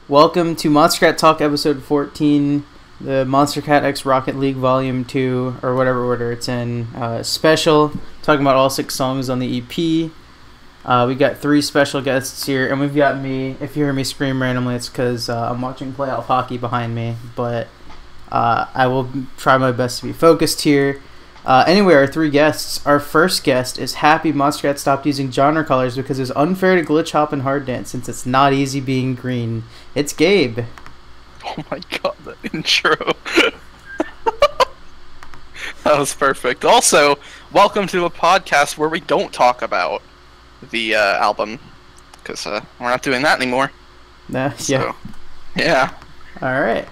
Welcome to Monstercat Talk episode 14, the Monstercat X Rocket League Volume 2, or whatever order it's in, special, talking about all 6 songs on the EP. We got 3 special guests here, and we've got me. If you hear me scream randomly, it's because I'm watching playoff hockey behind me, but I will try my best to be focused here. Anyway, our 3 guests. Our first guest is happy Monstercat stopped using genre colors because it's unfair to glitch hop and hard dance since it's not easy being green. It's Gabe. Oh my god, that intro. That was perfect. Also, welcome to a podcast where we don't talk about the album, because we're not doing that anymore. Yeah. Yeah. Alright.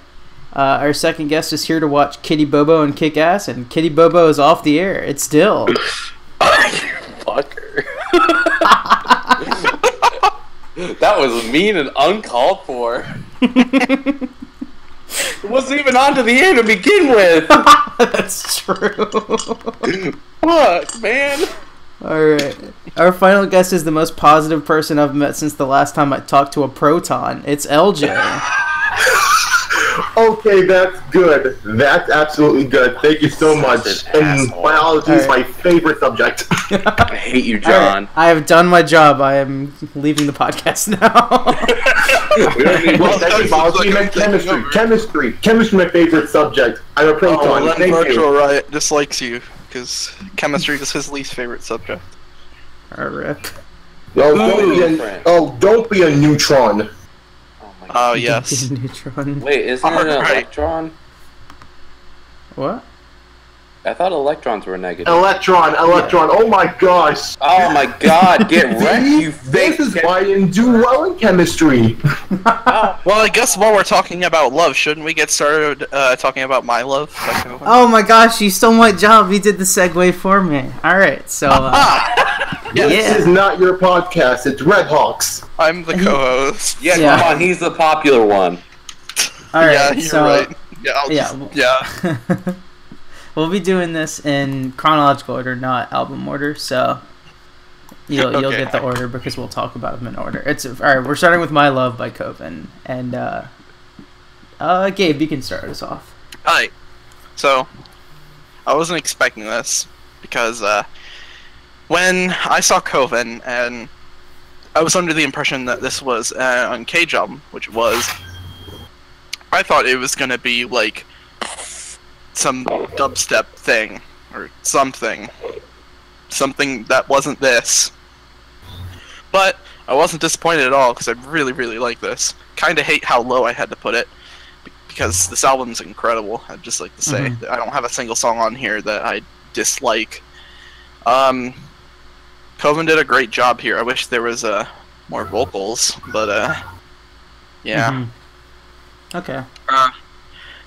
Our second guest is here to watch Kitty Bobo and kick ass, and Kitty Bobo is off the air. It's still. You fucker. That was mean and uncalled for. It wasn't even onto the air to begin with. That's true. Fuck, man. Alright. Our final guest is the most positive person I've met since the last time I talked to a proton. It's LJ. Okay, that's good. That's absolutely good. Thank you so much. And biology is my favorite subject. I hate you, John. Right. I have done my job. I am leaving the podcast now. We don't need biology. You meant chemistry. Chemistry, my favorite subject. I'm a proton. Oh, Thank Virtual you. Riot dislikes you, because chemistry is his least favorite subject. Rip. Don't be a neutron. Oh, yes. Neutron. Wait, isn't it an electron? What? I thought electrons were negative. Electron. Oh my gosh. Oh my god, get wrecked, you fake. This is why I didn't do well in chemistry. Well, I guess while we're talking about love, shouldn't we get started talking about My Love? Oh my gosh, you stole my job. You did the segue for me. Alright, so... This is not your podcast. It's Red Hawks. I'm the co-host. Yeah, come on, he's the popular one. Alright, yeah, you're so... right. Yeah, We'll be doing this in chronological order, not album order, so... You'll get the order because we'll talk about them in order. Alright, we're starting with My Love by Koven. And, Gabe, you can start us off. Alright. So, I wasn't expecting this, because, when I saw Koven, and I was under the impression that this was on K-Jump, which it was, I thought it was gonna be, like, some dubstep thing, or something that wasn't this. But I wasn't disappointed at all, because I really, really like this. Kinda hate how low I had to put it, because this album's incredible, I'd just like to say. I don't have a single song on here that I dislike. Koven did a great job here. I wish there was more vocals, but yeah. Okay.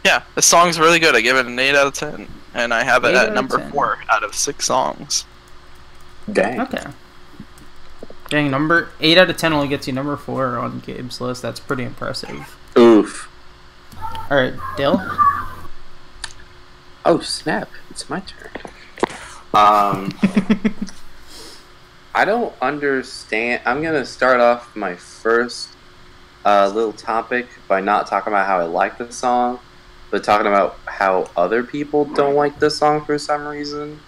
Yeah, the song's really good. I give it an 8 out of 10, and I have it at number 10. 4 out of 6 songs. Dang. Okay. Dang, number 8 out of 10 only gets you number 4 on Gabe's list. That's pretty impressive. Oof. Alright, Dill? Oh, snap. It's my turn. I don't understand. I'm going to start off my first little topic by not talking about how I like the song, but talking about how other people don't like the song for some reason.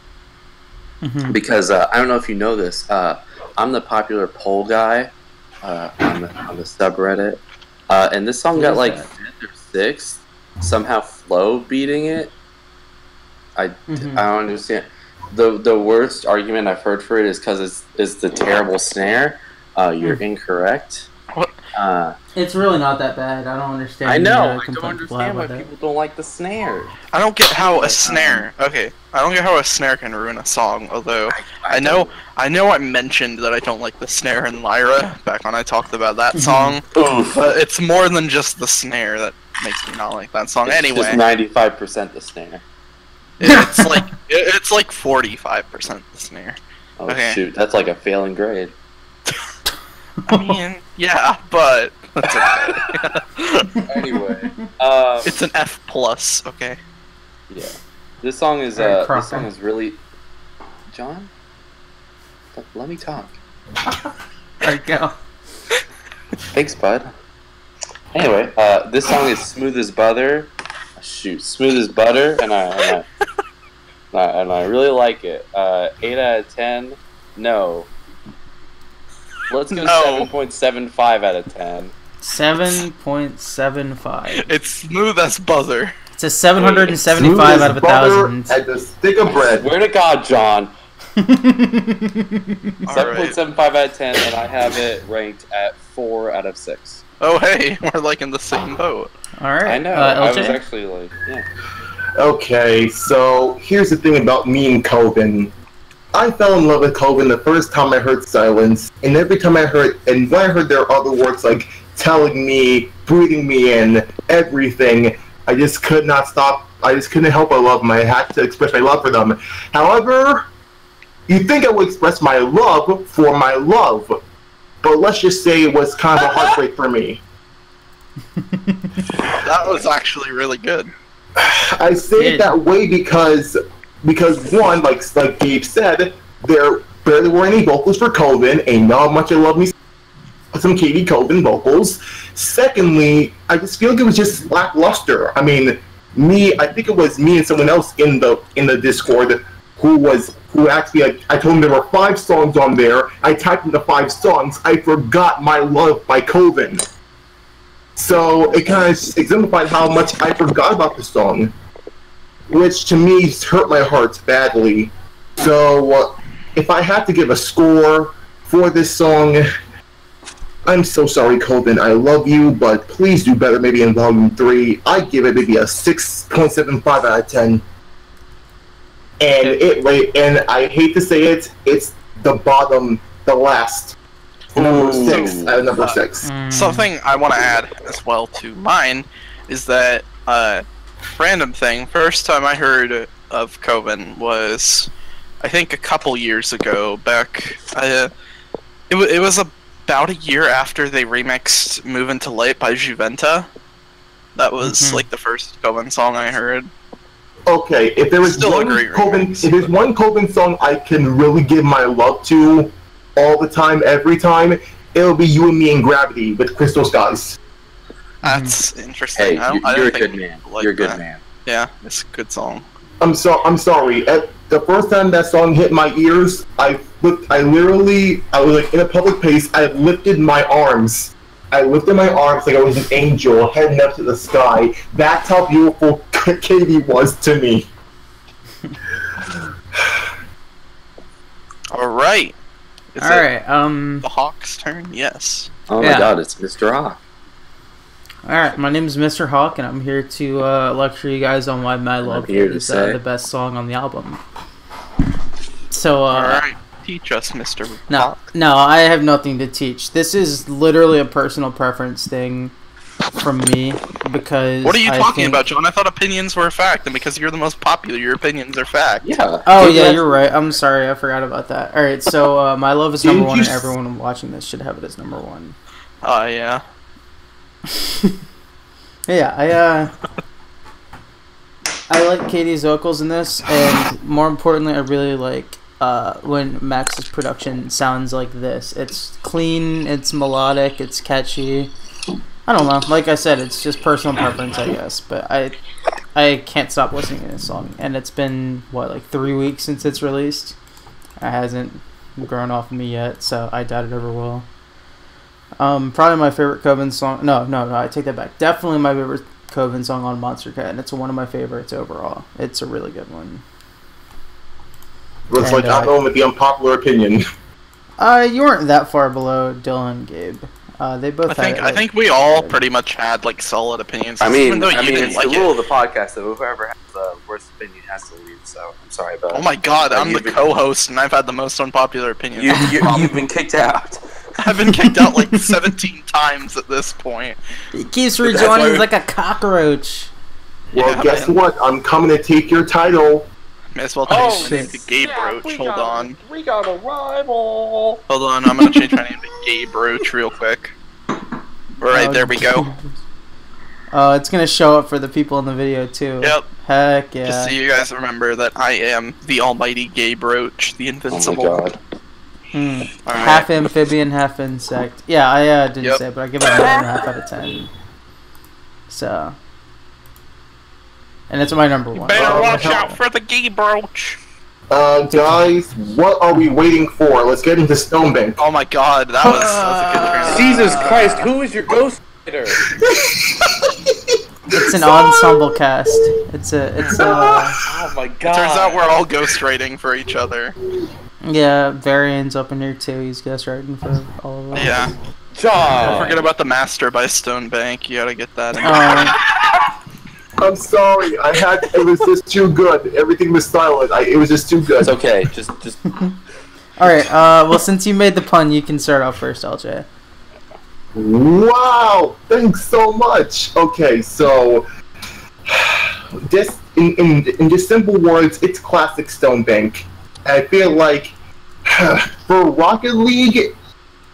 Because I don't know if you know this. I'm the popular poll guy on the subreddit. And this song got like 5th or 6th. Somehow Flo beating it. I don't understand. The worst argument I've heard for it is because it's the terrible snare. You're incorrect. What? It's really not that bad. I don't understand. I know. I don't understand why people don't like the snare. I don't get how a snare. Okay, I don't get how a snare can ruin a song. Although I know I mentioned that I don't like the snare in Lyra back when I talked about that song. But it's more than just the snare that makes me not like that song. Anyway, just 95% the snare. It's like 45% the snare. Oh okay. Shoot, that's like a failing grade. I mean, yeah, but that's okay. Anyway, it's an F plus, okay. Yeah, this song is really. John, let me talk. There you go. Thanks, bud. Anyway, this song is Smooth as Butter. Shoot, Smooth as Butter, and I really like it. 8 out of 10. No. Let's go 7.75 out of 10. 7.75. It's smooth as buzzer. It's a 775 out of 1,000. And a stick of bread. Swear to God, John. 7.75 out of 10, and I have it ranked at 4 out of 6. Oh, hey, we're like in the same boat. Alright. I know. I was actually like, yeah. Okay, so here's the thing about me and Koven. I fell in love with Koven the first time I heard Silence, and every time I heard, and when I heard their other works like Telling Me, Breathing Me In, everything, I just could not stop. I just couldn't help but love them. I had to express my love for them. However, you'd think I would express my love for my love, but let's just say it was kind of a heartbreak for me. That was actually really good. I say it that way because one, like Gabe said, there barely were any vocals for Koven, and not much I love me some Katie Koven vocals. Secondly, I just feel like it was just lackluster. I mean, I think it was me and someone else in the Discord who asked me, like, I told him there were 5 songs on there. I typed in the 5 songs. I forgot My Love by Koven. So it kind of exemplified how much I forgot about the song, which to me hurt my heart badly. So if I had to give a score for this song, I'm so sorry, Koven. I love you, but please do better maybe in Volume 3. I give it maybe a 6.75 out of 10. And I hate to say it, it's the last. Number 6 out of number 6. Something I want to add as well to mine is that random thing. First time I heard of Koven was, I think, a couple years ago. Back, it was about a year after they remixed "Movin' to Light" by Juventa. That was like the first Koven song I heard. Okay, if there was one Koven song I can really give my love to all the time, every time, it'll be You and Me in Gravity with Crystal Skies. That's interesting. Hey, you're a good man. You're a good man. Yeah, it's a good song. I'm sorry. The first time that song hit my ears, I was like in a public place. I lifted my arms. I lifted my arms like I was an angel heading up to the sky. That's how beautiful Katie was to me. All right. Alright, the Hawk's turn? Yes. Oh my God, it's Mr. Hawk. Alright, my name is Mr. Hawk, and I'm here to lecture you guys on why My Love is the best song on the album. So, alright, teach us, Mr. Hawk. No, I have nothing to teach. This is literally a personal preference thing from me, because what are you talking about, John? I thought opinions were a fact, and because you're the most popular, your opinions are fact. Yeah. Oh yeah, you're right. I'm sorry, I forgot about that. All right, so My Love is number 1, and everyone watching this should have it as number 1. Oh yeah. Yeah, I like Katie's vocals in this, and more importantly, I really like when Max's production sounds like this. It's clean, it's melodic, it's catchy. I don't know. Like I said, it's just personal preference, I guess. But I can't stop listening to this song, and it's been like 3 weeks since it's released. It hasn't grown off of me yet, so I doubt it ever will. Probably my favorite Koven song. No, I take that back. Definitely my favorite Koven song on Monstercat, and it's one of my favorites overall. It's a really good one. Looks like I'm going with the unpopular opinion. You weren't that far below Dylan and Gabe. They both. I think we all pretty much had like solid opinions. I mean, even though you didn't it's like the rule of the podcast that whoever has the worst opinion has to leave. So I'm sorry about. Oh my God, I'm the co-host and I've had the most unpopular opinions. You've been kicked out. I've been kicked out like 17 times at this point. He keeps rejoining like a cockroach. Well, yeah, guess what? I'm coming to take your title. May as well change my name to Gabe Roach. Hold on. We got a rival. Hold on, I'm gonna change my name to Gabe Roach real quick. Alright, there we go. It's gonna show up for the people in the video too. Yep. Heck yeah. Just so you guys remember that I am the almighty Gabe Roach, the invincible. Oh my God. Half amphibian, half insect. Yeah, I didn't say it, but I give it a 9.5 out of 10. So, and it's my number one. Better watch out for the Gabe roach. Guys, what are we waiting for? Let's get into Stonebank. Oh my god, that was a good transition. Jesus Christ, who is your ghost writer? It's an ensemble cast. It's a. Oh my god. Turns out we're all ghostwriting for each other. Yeah, Varian's up in here too. He's ghostwriting for all of us. Yeah. Don't forget about the Master by Stonebank. You gotta get that in there. I'm sorry. It was just too good. Everything was silent. It was just too good. It's okay. Just. All right. Well, since you made the pun, you can start off first, LJ. Wow! Thanks so much. Okay, so just in just simple words, it's classic Stonebank. I feel like for Rocket League,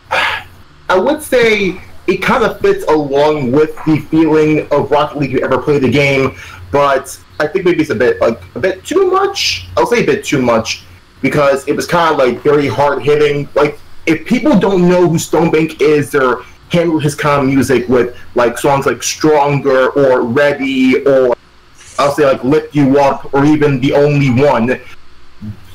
I would say it kind of fits along with the feeling of Rocket League if you ever played the game, but I think maybe it's a bit too much. I'll say a bit too much because it was kind of like very hard hitting. Like if people don't know who Stonebank is, they're handle his kind of music with like songs like Stronger or Ready or I'll say like Lift You Up or even The Only One.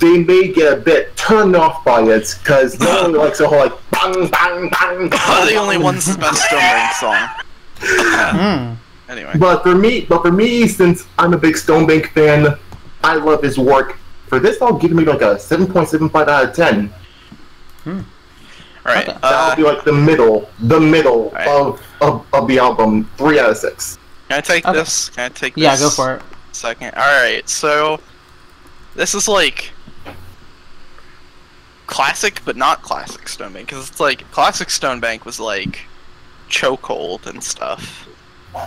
They may get a bit turned off by it because no one likes the whole like bang bang bang. The Only One's the best Stonebank song. Anyway. But for me, since I'm a big Stonebank fan, I love his work. For this, I'll give him like a 7.75 out of 10. Alright, that'll be like the middle right. of the album. 3 out of 6. Can I take this? Can I take this? Yeah, go for it. Second. Alright, so this is like classic but not classic Stonebank, because it's like classic Stonebank was like Chokehold and stuff,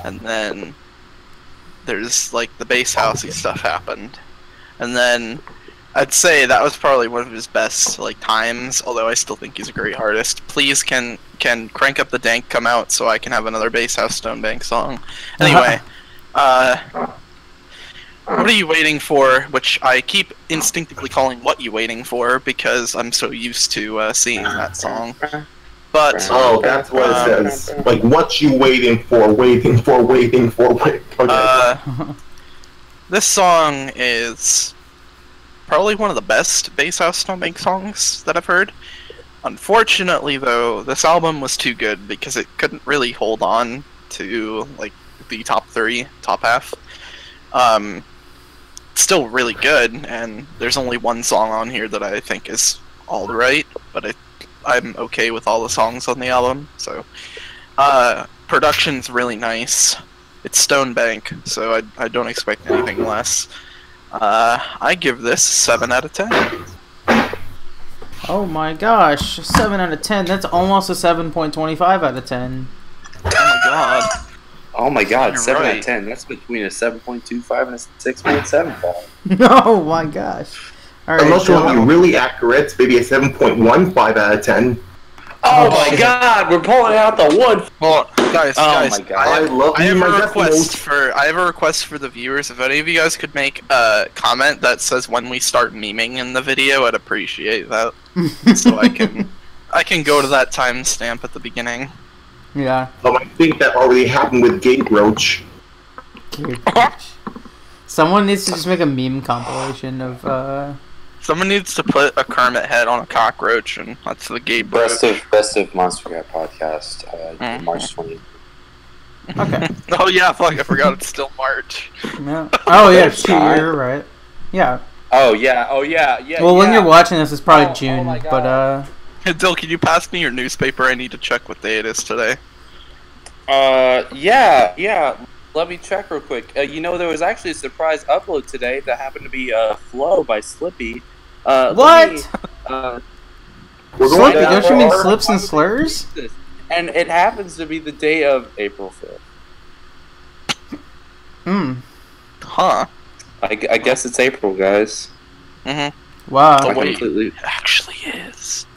and then there's like the bass housey stuff happened, and then I'd say that was probably one of his best like times, although I still think he's a great artist. Please can Crank Up the Dank come out so I can have another bass house Stonebank song. Anyway, what are you waiting for? Which I keep instinctively calling What You Waiting For because I'm so used to seeing that song. But oh, that's what it says. Like, what you waiting for? Waiting for. Okay. This song is probably one of the best bass house Stonebank songs that I've heard. Unfortunately, though, this album was too good because it couldn't really hold on to like the top half. It's still really good, and there's only one song on here that I think is alright, but I'm okay with all the songs on the album. So, production's really nice. It's Stonebank, so I don't expect anything less. I give this 7 out of 10. Oh my gosh, 7 out of 10. That's almost a 7.25 out of 10. Oh my god. Oh my god, You're 7 out right. of 10. That's between a 7.25 and a 6.75. Oh my gosh. Alright. Unless you want to be really accurate, maybe a 7.15 out of 10. Oh my god, we're pulling out the wood. Well, guys, my god. I have a request for the viewers. If any of you guys could make a comment that says when we start memeing in the video, I'd appreciate that. So I can go to that timestamp at the beginning. Yeah. I think that already happened with Gabe Roach. Someone needs to just make a meme compilation of Someone needs to put a Kermit head on a cockroach, and that's the Gabe Best Roach. of Monstercat podcast, March 20th. Okay. Oh yeah, fuck! I forgot it's still March. Yeah. Oh yeah, you're right. Yeah. Oh yeah. Well, when you're watching this, it's probably June, my God. but Hey, Dill, can you pass me your newspaper? I need to check what day it is today. Yeah. Let me check real quick. You know, there was actually a surprise upload today that happened to be Flow by Slippy. What? Slippy, don't you mean Or- slips and slurs? And it happens to be the day of April 5th. Huh. I guess it's April, guys. Mm-hmm. Wow. Oh, wait. Completely. It actually is.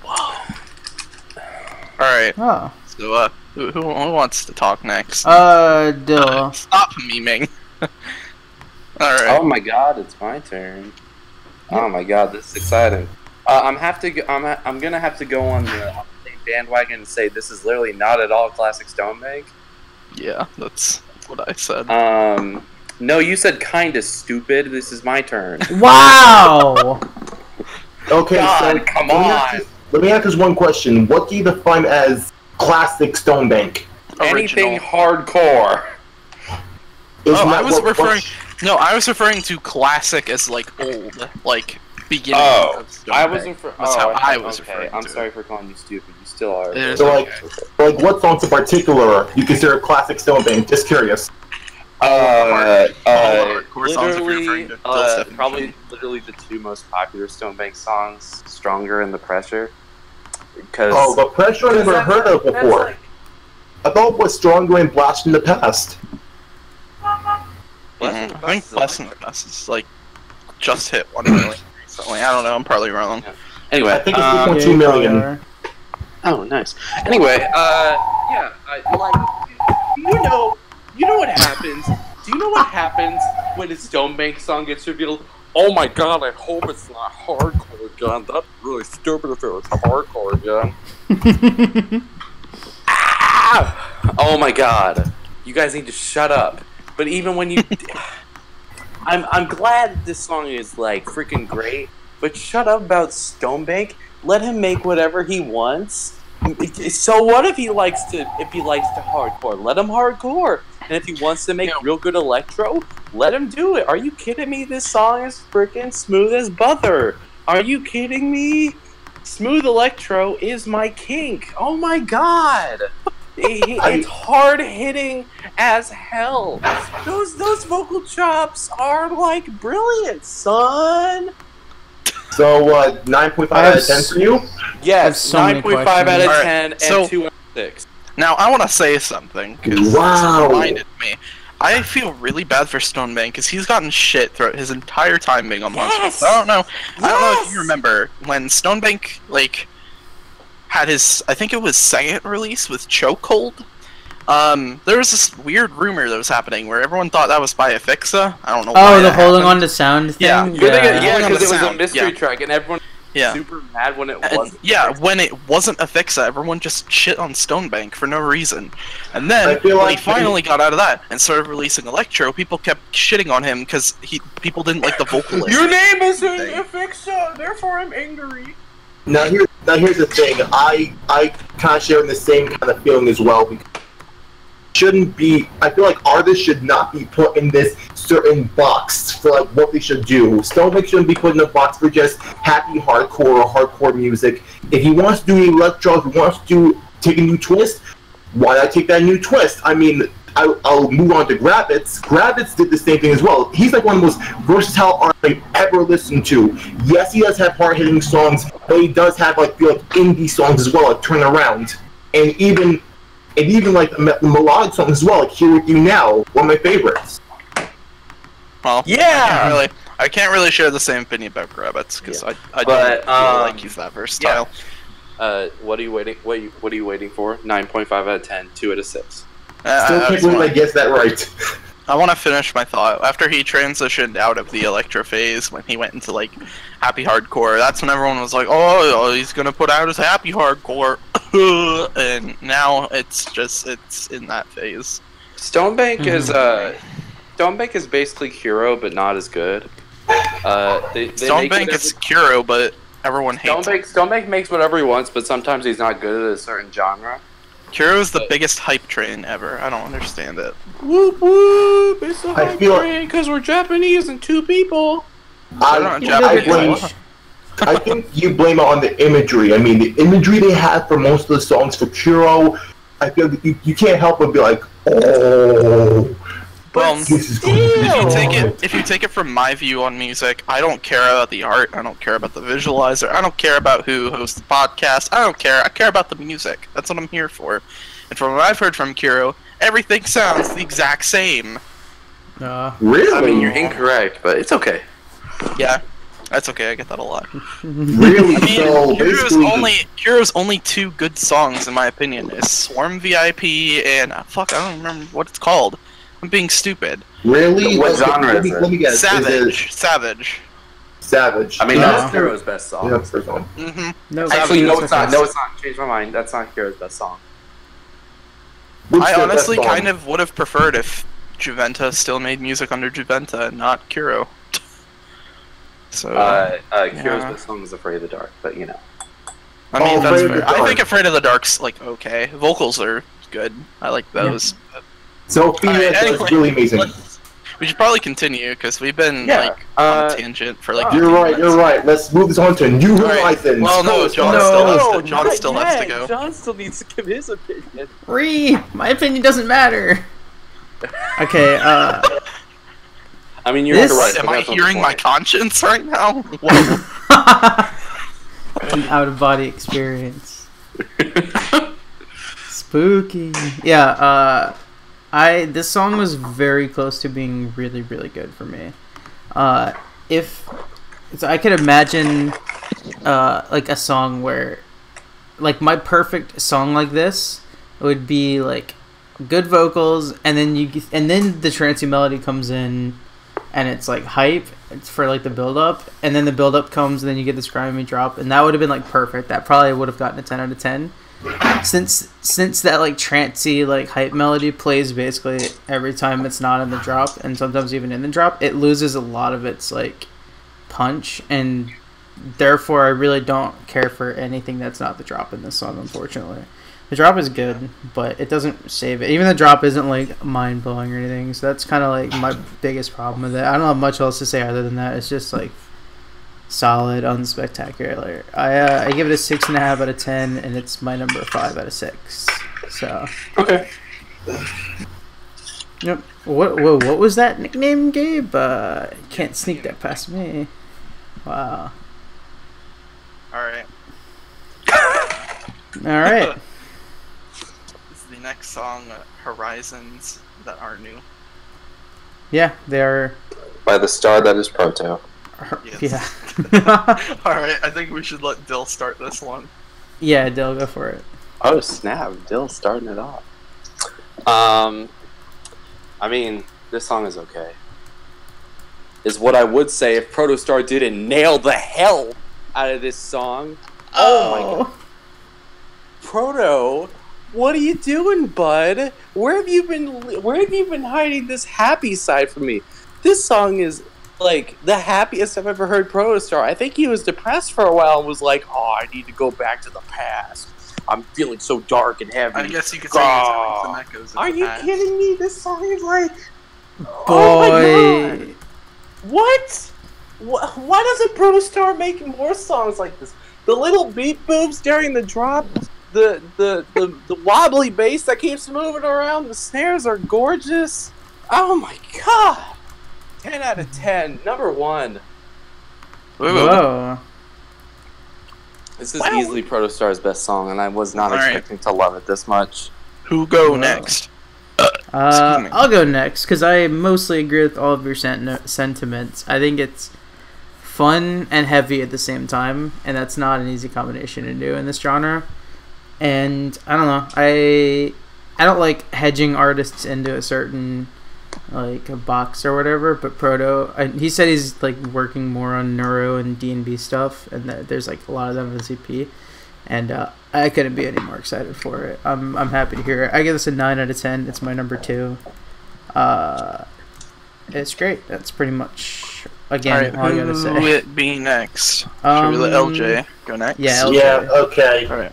Whoa. Alright, Oh. so, who wants to talk next? Dill. Stop memeing. Alright. Oh my god, it's my turn. Oh my god, this is exciting. I'm gonna have to go on the same bandwagon and say this is literally not at all classic Stonebank. Yeah, that's what I said. No, you said kinda stupid. This is my turn. Wow! Okay, God, so come let me ask this one question. What do you define as classic Stonebank? Anything hardcore. I was referring to classic as like old, like beginning of Stonebank. I was referring. That's how I was referring. I'm sorry for calling you stupid. You still are. So like what songs in particular you consider classic Stonebank? Just curious. Probably literally the two most popular Stonebank songs, "Stronger" and "The Pressure." Because The Pressure I never heard of before. I thought it was Stronger and Blast in the Past. I think Blast in the Past is like just hit 1 million recently. I don't know. I'm probably wrong. Yeah. Anyway, I think it's 2.2 million. Oh, nice. Anyway, you know what happens? Do you know what happens when a Stonebank song gets revealed? Oh my god, I hope it's not hardcore again. That's really stupid if it was hardcore again. Oh my god. You guys need to shut up. But even when you... I'm glad this song is, like, freaking great, but shut up about Stonebank. Let him make whatever he wants. So what if he likes to hardcore? Let him hardcore. And if he wants to make real good electro, let him do it. Are you kidding me? This song is freaking smooth as butter. Are you kidding me? Smooth electro is my kink. Oh my god. It's hard hitting as hell. Those vocal chops are like brilliant, son. So 9.5 out of 10 for you? Yes, 9.5 out of 10 and 2 out of 6. Now I want to say something because wow. This reminded me. I feel really bad for Stonebank because he's gotten shit throughout his entire time being on Monstercat. I don't know if you remember when Stonebank had his, I think it was second release with Chokehold. There was this weird rumor that was happening where everyone thought that was by Afixa. I don't know why. Oh, the holding on to sound thing? Yeah, because it was a mystery track and everyone was super mad when it wasn't. Yeah, when it wasn't Afixa, everyone just shit on Stonebank for no reason. And then, when he finally got out of that and started releasing Electro, people kept shitting on him because people didn't like the vocalist. Your name isn't Afixa, therefore I'm angry. Now here's the thing. I kind of share the same kind of feeling as well. Shouldn't be. I feel like artists should not be put in this certain box for like what they should do. Stonebank shouldn't be put in a box for just happy hardcore or hardcore music. If he wants to do electro, if he wants to take a new twist, why not take that new twist? I mean, I'll move on to Gravitz. Gravitz did the same thing as well. He's like one of the most versatile artists I've ever listened to. Yes, he does have hard-hitting songs, but he does have like indie songs as well, like Turn Around, and even like the melodic songs as well, like Here With You Now, one of my favorites. Well, yeah, I can't really share the same opinion about Gravitz because I don't feel like he's that versatile. Yeah. What are you waiting? What are you waiting for? 9.5 out of 10, 2 out of 6. Still can't believe I guessed that right. I want to finish my thought. After he transitioned out of the electro phase, when he went into like happy hardcore, that's when everyone was like, "Oh, he's gonna put out his happy hardcore," and now it's in that phase. Stonebank is basically Kuro, but not as good. Stonebank is Kuro, but everyone hates him. Stonebank makes whatever he wants, but sometimes he's not good at a certain genre. Kuro's the biggest hype train ever. I don't understand it. Whoop whoop! It's a hype train because we're Japanese and 2 people. I think you blame it on the imagery. I mean, the imagery they have for most of the songs for Kuro, I feel that you can't help but be like, oh. Well, if you take it from my view on music, I don't care about the art, I don't care about the visualizer, I don't care about who hosts the podcast, I care about the music. That's what I'm here for. And from what I've heard from Kuro, everything sounds the exact same. Really? I mean, you're incorrect, but it's okay. Yeah, that's okay, I get that a lot. Really? I mean, Kuro's only 2 good songs, in my opinion, is Swarm VIP and, I don't remember what it's called. I'm being stupid. Really? What genre is it? Let me guess. Savage. I mean, that's Kuro's best song. Yeah, that's first one. Mm-hmm. No, actually, no, it's not. No, it's not. Change my mind. That's not Kuro's best song. I honestly kind of would have preferred if Juventa still made music under Juventa and not Kuro. So Kuro's best song is "Afraid of the Dark," but you know. I mean, that's fair. I think "Afraid of the Dark's" like okay. Vocals are good. I like those. Yeah. So that's really amazing. We should probably continue because we've been like on a tangent for like. You're right. You're right. Let's move this on to New Horizons. Well, no, John still has to go. John still needs to give his opinion. My opinion doesn't matter. Okay. I mean, you're right. Am I hearing my conscience right now? An out-of-body experience. Spooky. Yeah. This song was very close to being really, really good for me. If I could imagine, like a song where, like my perfect song like this would be like good vocals, and then the trancey melody comes in, and it's like hype. It's for like the build up, and then the build up comes, and then you get this grimy drop, and that would have been like perfect. That probably would have gotten a 10 out of 10. Since that like trancey like hype melody plays basically every time it's not in the drop, and sometimes even in the drop, it loses a lot of its like punch, and therefore I really don't care for anything that's not the drop in this song. Unfortunately, the drop is good, but it doesn't save it. Even the drop isn't like mind blowing or anything, so that's kind of like my biggest problem with it. I don't have much else to say other than that. It's just like solid, unspectacular. I give it a 6.5 out of 10, and it's my number 5 out of 6. So okay. Yep. What was that nickname, Gabe? Can't sneak that past me. Wow. All right. All right. This is the next song, Horizons, that are new. Yeah, they are. By the star that is Proto. Yes. Yeah. Alright, I think we should let Dill start this one. Yeah, Dill, go for it. Oh snap, Dill's starting it off. I mean, this song is okay. Is what I would say if Protostar didn't nail the hell out of this song. Oh my god. Proto, what are you doing, bud? Where have you been hiding this happy side from me? This song is like the happiest I've ever heard Protostar. I think he was depressed for a while and was like, "Oh, I need to go back to the past. I'm feeling so dark and heavy." I guess you could say he's having some echoes. Are you kidding me? This song is like, Boy. oh my god, what? Why doesn't Protostar make more songs like this? The little beat booms during the drop, the wobbly bass that keeps moving around. The snares are gorgeous. Oh my god. 10 out of 10. Number 1. Whoa. This is easily Protostar's best song, and I was not expecting to love it this much. Who go next? I'll go next, because I mostly agree with all of your sentiments. I think it's fun and heavy at the same time, and that's not an easy combination to do in this genre. And I don't know, I don't like hedging artists into a certain like a box or whatever, but Proto, he said he's like working more on neuro and D&B stuff, and that there's like a lot of them in the CP, and I couldn't be any more excited for it. I'm happy to hear it. I give this a 9 out of 10. It's my number 2. It's great. That's pretty much again all I gotta say. Who it be next? Should we let LJ go next? Yeah, LJ. Yeah, okay. Alright.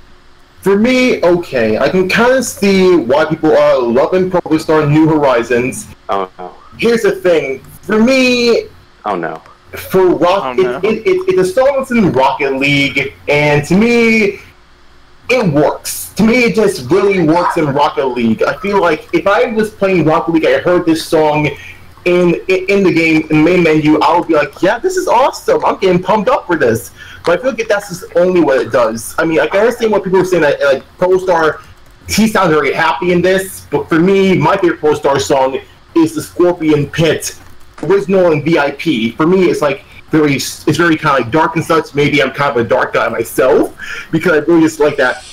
For me, okay. I can kind of see why people are loving Protostar New Horizons. Oh no. Here's the thing. For me, oh no. For it's a song that's in Rocket League, and to me, it works. To me, it just really works in Rocket League. I feel like if I was playing Rocket League, I heard this song in the game, in the main menu, I would be like, yeah, this is awesome. I'm getting pumped up for this. But I feel like that's just only what it does. I mean, I can understand what people are saying that like Protostar, he sounds very happy in this, but for me, my favorite Protostar song is the Scorpion Pit, original and VIP. For me, it's like it's very kind of like dark and such. Maybe I'm kind of a dark guy myself, because I really just like that.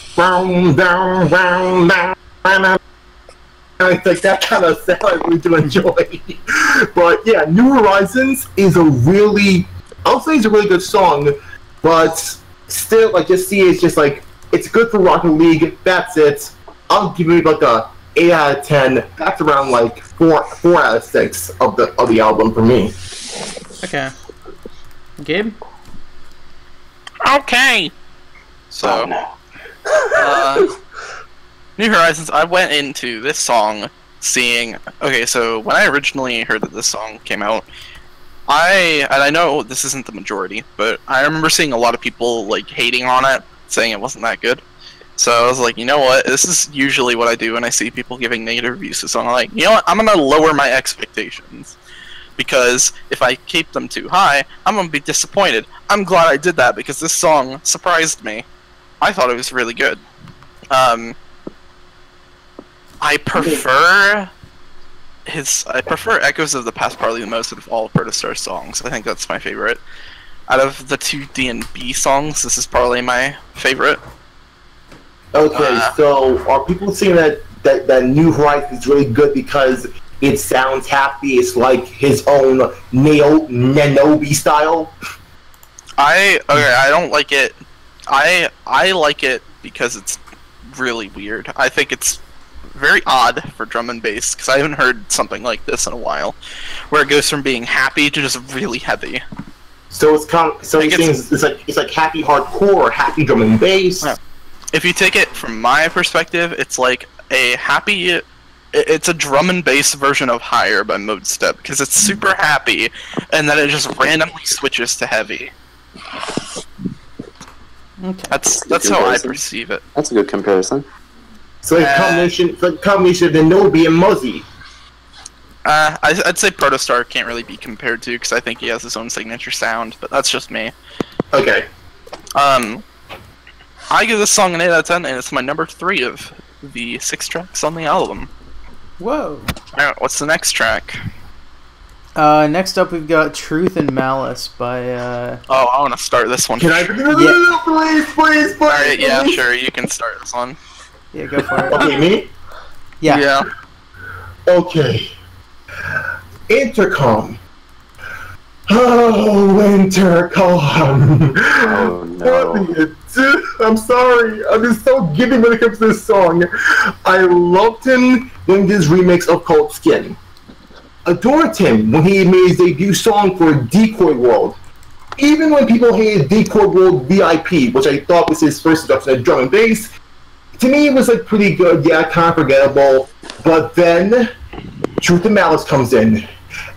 It's like that kind of sound I really do enjoy. But yeah, New Horizons is I'll say it's a really good song, but still, like, just see it's just like, it's good for Rocket League, that's it. I'll give it like a 8 out of 10. That's around like 4 out of 6 of the album for me. Okay. Gabe? Okay. So, New Horizons, I went into this song seeing... Okay, so when I originally heard that this song came out, I know this isn't the majority, but I remember seeing a lot of people like hating on it, saying it wasn't that good. So I was like, you know what, this is usually what I do when I see people giving negative reviews to a song. I'm like, you know what, I'm gonna lower my expectations. Because if I keep them too high, I'm gonna be disappointed. I'm glad I did that because this song surprised me. I thought it was really good. I prefer Echoes of the Past probably the most of all Protostar songs. I think that's my favorite. Out of the 2 D&B songs, this is probably my favorite. Okay, so are people saying that New Horizons is really good because it sounds happy? It's like his own Nanobi style. I don't like it. I like it because it's really weird. I think it's very odd for drum and bass because I haven't heard something like this in a while, where it goes from being happy to just really heavy. So it's like happy hardcore or happy drum and bass. Yeah. If you take it from my perspective, it's like a happy. It's a drum and bass version of Higher by Mode Step because it's super happy, and then it just randomly switches to heavy. Okay. That's how I perceive it. That's a good comparison. So it's a combination of the Nobi and Muzzy. I'd say Protostar can't really be compared to because I think he has his own signature sound, but that's just me. Okay. I give this song an 8 out of 10, and it's my number 3 of the 6 tracks on the album. Whoa. Alright, what's the next track? Next up we've got Truth and Malice by Oh, I want to start this one. Can I? Please. Alright, yeah, sure, you can start this one. Yeah, go for it. Okay, me? Yeah. Okay. Intercom. Oh, Intercom. Oh, no. I'm sorry. I'm just so giddy when it comes to this song. I loved him when his remix of Cold Skin. Adored him when he made his debut song for Decoy World. Even when people hated Decoy World VIP, which I thought was his first introduction to drum and bass, to me it was like pretty good, yeah, kind of forgettable. But then Truth and Malice comes in,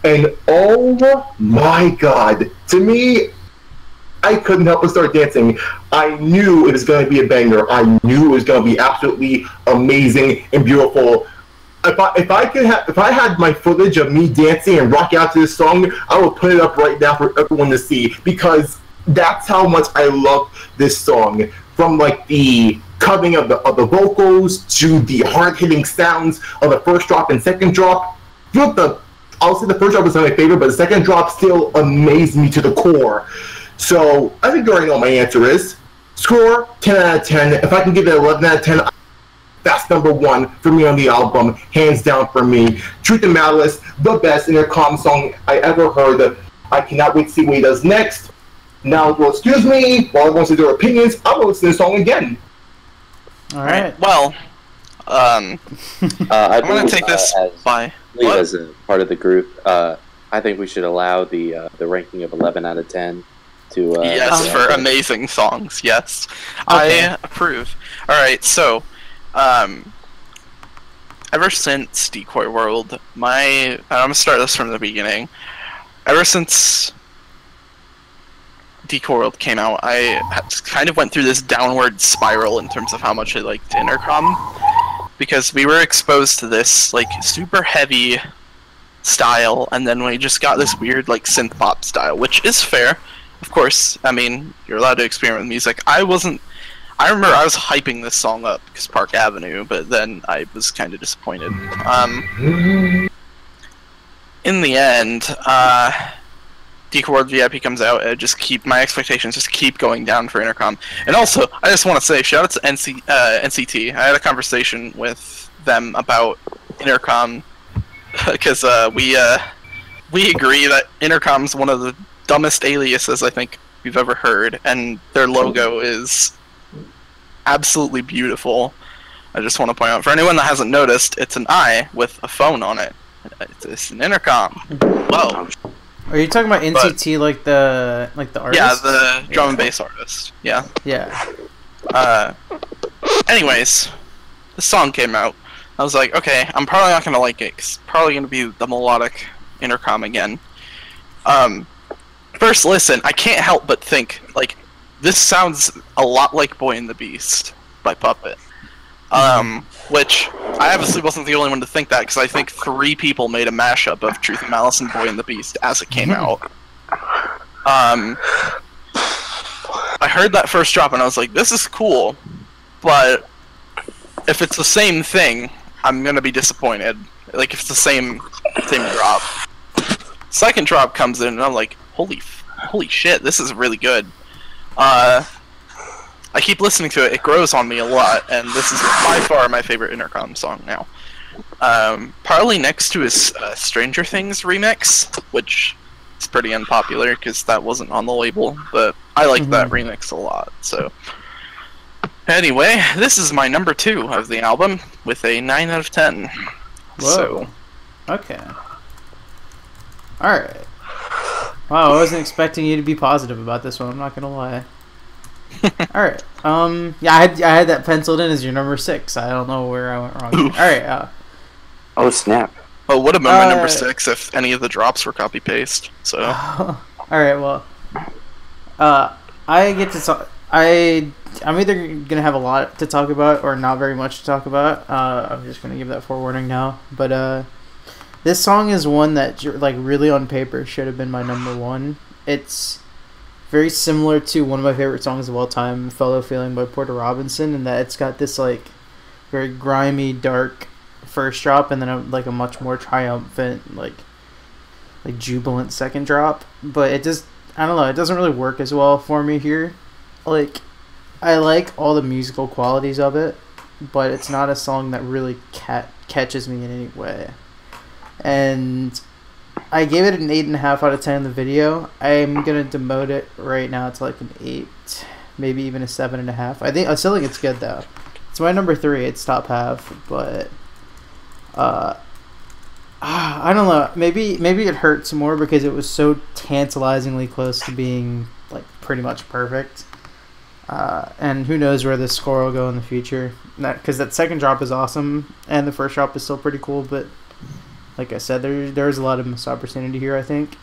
and oh my god, to me, I couldn't help but start dancing. I knew it was going to be a banger. I knew it was going to be absolutely amazing and beautiful. If I had my footage of me dancing and rocking out to this song, I would put it up right now for everyone to see because that's how much I love this song. From like the cutting of the vocals to the hard-hitting sounds of the first drop and second drop. I'll say the first drop was not my favorite, but the second drop still amazed me to the core. So I think you already know what my answer is. Score 10 out of 10. If I can give it 11 out of 10. That's number 1 for me on the album, hands down for me. Truth and Malice, the best Intercom song I ever heard. I cannot wait to see what he does next. Now, well, excuse me, while everyone says their opinions, I will listen to this song again. Alright. Well, I'm going to take this as a part of the group. I think we should allow the ranking of 11 out of 10 to... yes, for amazing songs, yes. Okay. I approve. Alright, so... ever since Decoy World, I'm gonna start this from the beginning. Ever since Decoy World came out, I kind of went through this downward spiral in terms of how much I liked Intercom, because we were exposed to this like super heavy style, and then we just got this weird like synth pop style, which is fair, of course. I mean, you're allowed to experiment with music. I remember I was hyping this song up because Park Avenue, but then I was kind of disappointed. In the end, Decoy World VIP comes out, and my expectations just keep going down for Intercom. And also, I just want to say, shout out to NCT. I had a conversation with them about Intercom because we agree that Intercom's one of the dumbest aliases I think we've ever heard, and their logo is absolutely beautiful. I just want to point out, for anyone that hasn't noticed, it's an eye with a phone on it. It's an intercom. Whoa. Are you talking about NCT, like the artist? Yeah, the drum and bass artist. Yeah. Yeah. Anyways, the song came out. I was like, okay, I'm probably not gonna like it. It's probably gonna be the melodic intercom again. First listen, I can't help but think, like, this sounds a lot like Boy and the Beast by Puppet. Which I obviously wasn't the only one to think that, because I think 3 people made a mashup of Truth and Malice and Boy and the Beast as it came out. I heard that first drop and I was like, this is cool, but if it's the same thing, I'm gonna be disappointed. Like, if it's the same drop. Second drop comes in and I'm like, holy shit, this is really good. I keep listening to it, it grows on me a lot, and this is by far my favorite Intercom song now. Partly next to his Stranger Things remix, which is pretty unpopular because that wasn't on the label, but I like that remix a lot, so. Anyway, this is my number 2 of the album, with a 9 out of 10. Whoa. So. Okay. Alright. Wow, I wasn't expecting you to be positive about this one, I'm not gonna lie. Alright. Yeah, I had that penciled in as your number 6. I don't know where I went wrong. Alright, oh, snap. Well, would have been my number 6 if any of the drops were copy-paste, so. Alright, well. I get to talk. I'm either gonna have a lot to talk about or not very much to talk about. I'm just gonna give that forewarning now. But this song is one that, like, really on paper should have been my number 1. It's very similar to one of my favorite songs of all time, "Fellow Feeling" by Porter Robinson, and that it's got this, like, very grimy, dark first drop, and then a much more triumphant, like jubilant second drop. But it just, I don't know, it doesn't really work as well for me here. Like, I like all the musical qualities of it, but it's not a song that really catches me in any way. And I gave it an 8.5 out of 10 in the video. I'm gonna demote it right now to like an 8, maybe even a 7.5. I still think it's good though. It's my number 3. It's top half, but I don't know. Maybe it hurts more because it was so tantalizingly close to being, like, pretty much perfect. And who knows where this score will go in the future? Because that second drop is awesome, and the first drop is still pretty cool, but like I said, there's a lot of missed opportunity here, I think.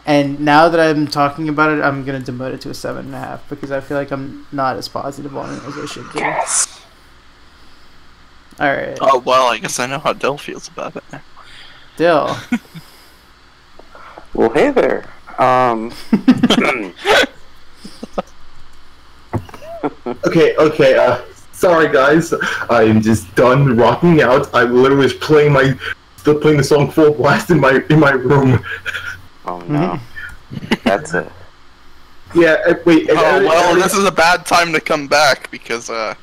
And now that I'm talking about it, I'm going to demote it to a 7.5 because I feel like I'm not as positive on it as I should be. Yes! Alright. Oh, well, I guess I know how Dill feels about it. Dill. Well, hey there. Okay, sorry guys, I'm just done rocking out. I literally was still playing the song full blast in my room. Oh no. That's it. Yeah, wait. This is a bad time to come back because your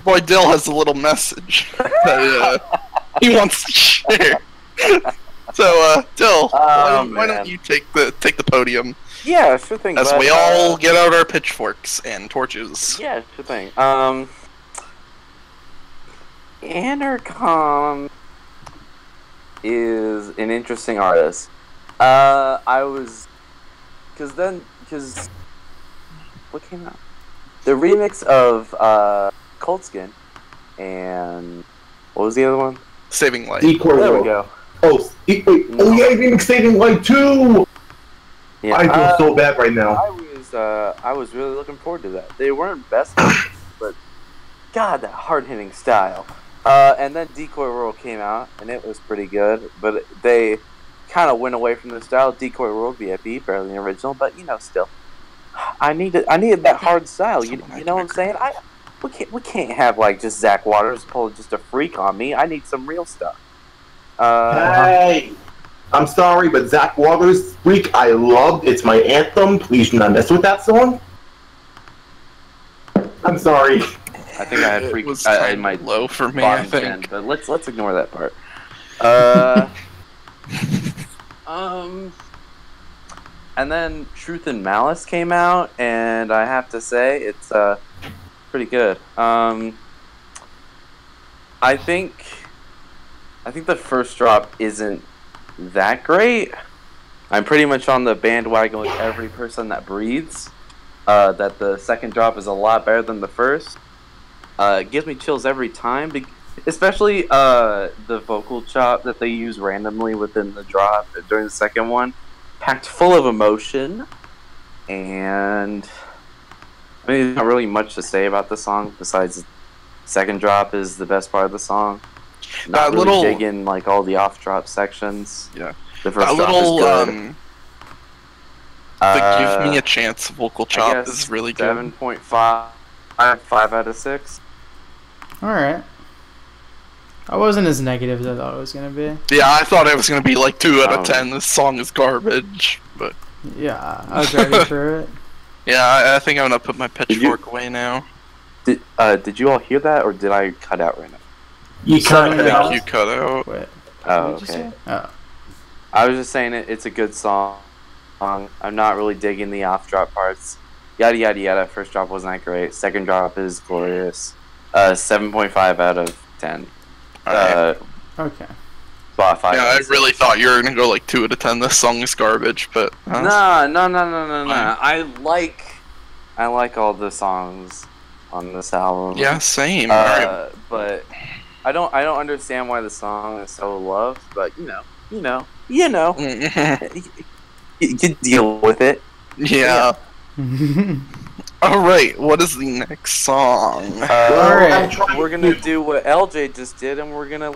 boy Dill has a little message that he wants to share. So, Dill, why don't you take the podium? Yeah, sure thing. As we all get out our pitchforks and torches. Yeah, sure thing. Intercom is an interesting artist. Because what came out? The remix of Cold Skin and what was the other one? Saving Light. There we go. Oh yeah, remix Saving Light too. Yeah, I feel so bad right now. I was really looking forward to that. They weren't best, but God, that hard-hitting style. And then Decoy World came out, and it was pretty good, but they kind of went away from the style. Decoy World, BFB, barely an original, but still, I needed that hard style. You know what I'm saying? We can't have like just Zach Waters pull just a freak on me. I need some real stuff. Hey, I'm sorry, but Zach Waters' Freak I loved. It's my anthem. Please do not mess with that song. I'm sorry. I think I had Freak. I had my low for me, I think. 10, but let's ignore that part. And then Truth and Malice came out, and I have to say it's pretty good. I think the first drop isn't that great. I'm pretty much on the bandwagon with every person that breathes. That the second drop is a lot better than the first. It gives me chills every time, especially the vocal chop that they use randomly within the drop during the second one, packed full of emotion. And I mean, there's not really much to say about the song besides the second drop is the best part of the song. Not really little digging like all the off drop sections. Yeah. The first That drop little, is good. the Give Me a Chance vocal chop is really good. 7.5, 5 out of 6. Alright. I wasn't as negative as I thought it was going to be. Yeah, I thought it was going to be like 2 out of 10. This song is garbage, but... Yeah, I was ready for it. Yeah, I think I'm going to put my pitchfork away now. Did you all hear that, or did I cut out right now? You cut I out. think you cut out. Wait, Oh, what did you okay. say? Oh. I was just saying it's a good song. I'm not really digging the off drop parts. Yada yada yada. First drop wasn't that great. Second drop is glorious. 7.5 out of 10. Okay. Spotify. Yeah, I really thought you were going to go like 2 out of 10. This song is garbage, but... No. I like all the songs on this album. Yeah, same. But I don't understand why the song is so loved. But you know, you deal with it. Yeah. Alright, what is the next song? Alright. We're gonna do what LJ just did, and we're gonna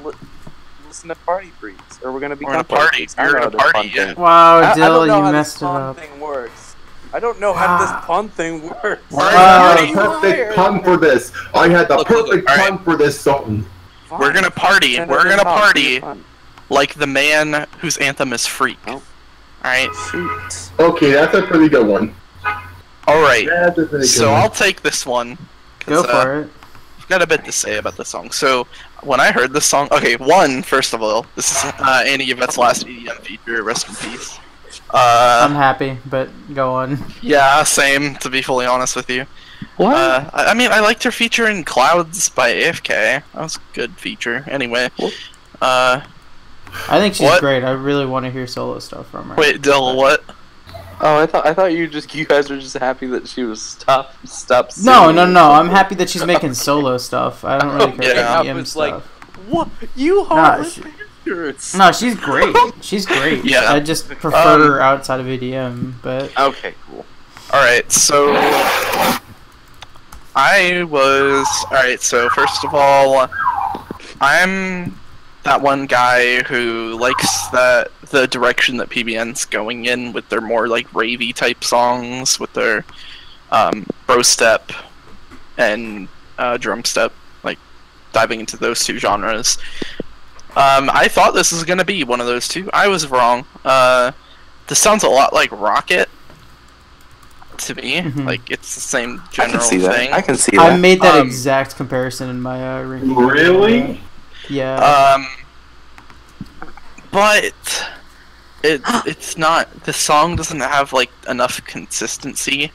listen to Party Breeze, or we're gonna be. We're gonna party. You're gonna party, yeah. Wow, I Dill, don't know you how messed this it pun up. thing works. I don't know how this pun thing works. I had the perfect pun for this. I had the perfect pun for this song. Fine. We're gonna party. Send We're it gonna in box. party Fun. like the man whose anthem is Freak. Oh. Alright? Shoot. Okay, that's a pretty good one. Alright. That's a pretty good So one. I'll take this one. Go for it. I've got a bit to say about the song. So, when I heard this song... Okay, first of all, this is Annie Yvette's last EDM feature. Rest in peace. I'm happy, but go on. Yeah, same, to be fully honest with you. What? I mean, I liked her feature in Clouds by AFK. That was a good feature. Anyway. I think she's What? great. I really want to hear solo stuff from her. Wait, Dill, what? Oh, I thought you guys were just happy that she was stopped. No. I'm happy that she's making solo stuff. I don't really care about I EDM was stuff. like, what? You Nah, are she- bastards. No, she's great. She's great. Yeah. I just prefer her outside of EDM, but... Okay, cool. Alright, so... Alright, so first of all, I'm that one guy who likes the direction that PBN's going in with their more like ravey type songs, with their bro step and drum step, like diving into those two genres. I thought this was gonna be one of those two. I was wrong. This sounds a lot like Rocket to me. Like it's the same general thing. I can see that. I made that exact comparison in my ranking. Really? Yeah. But it's not. The song doesn't have like enough consistency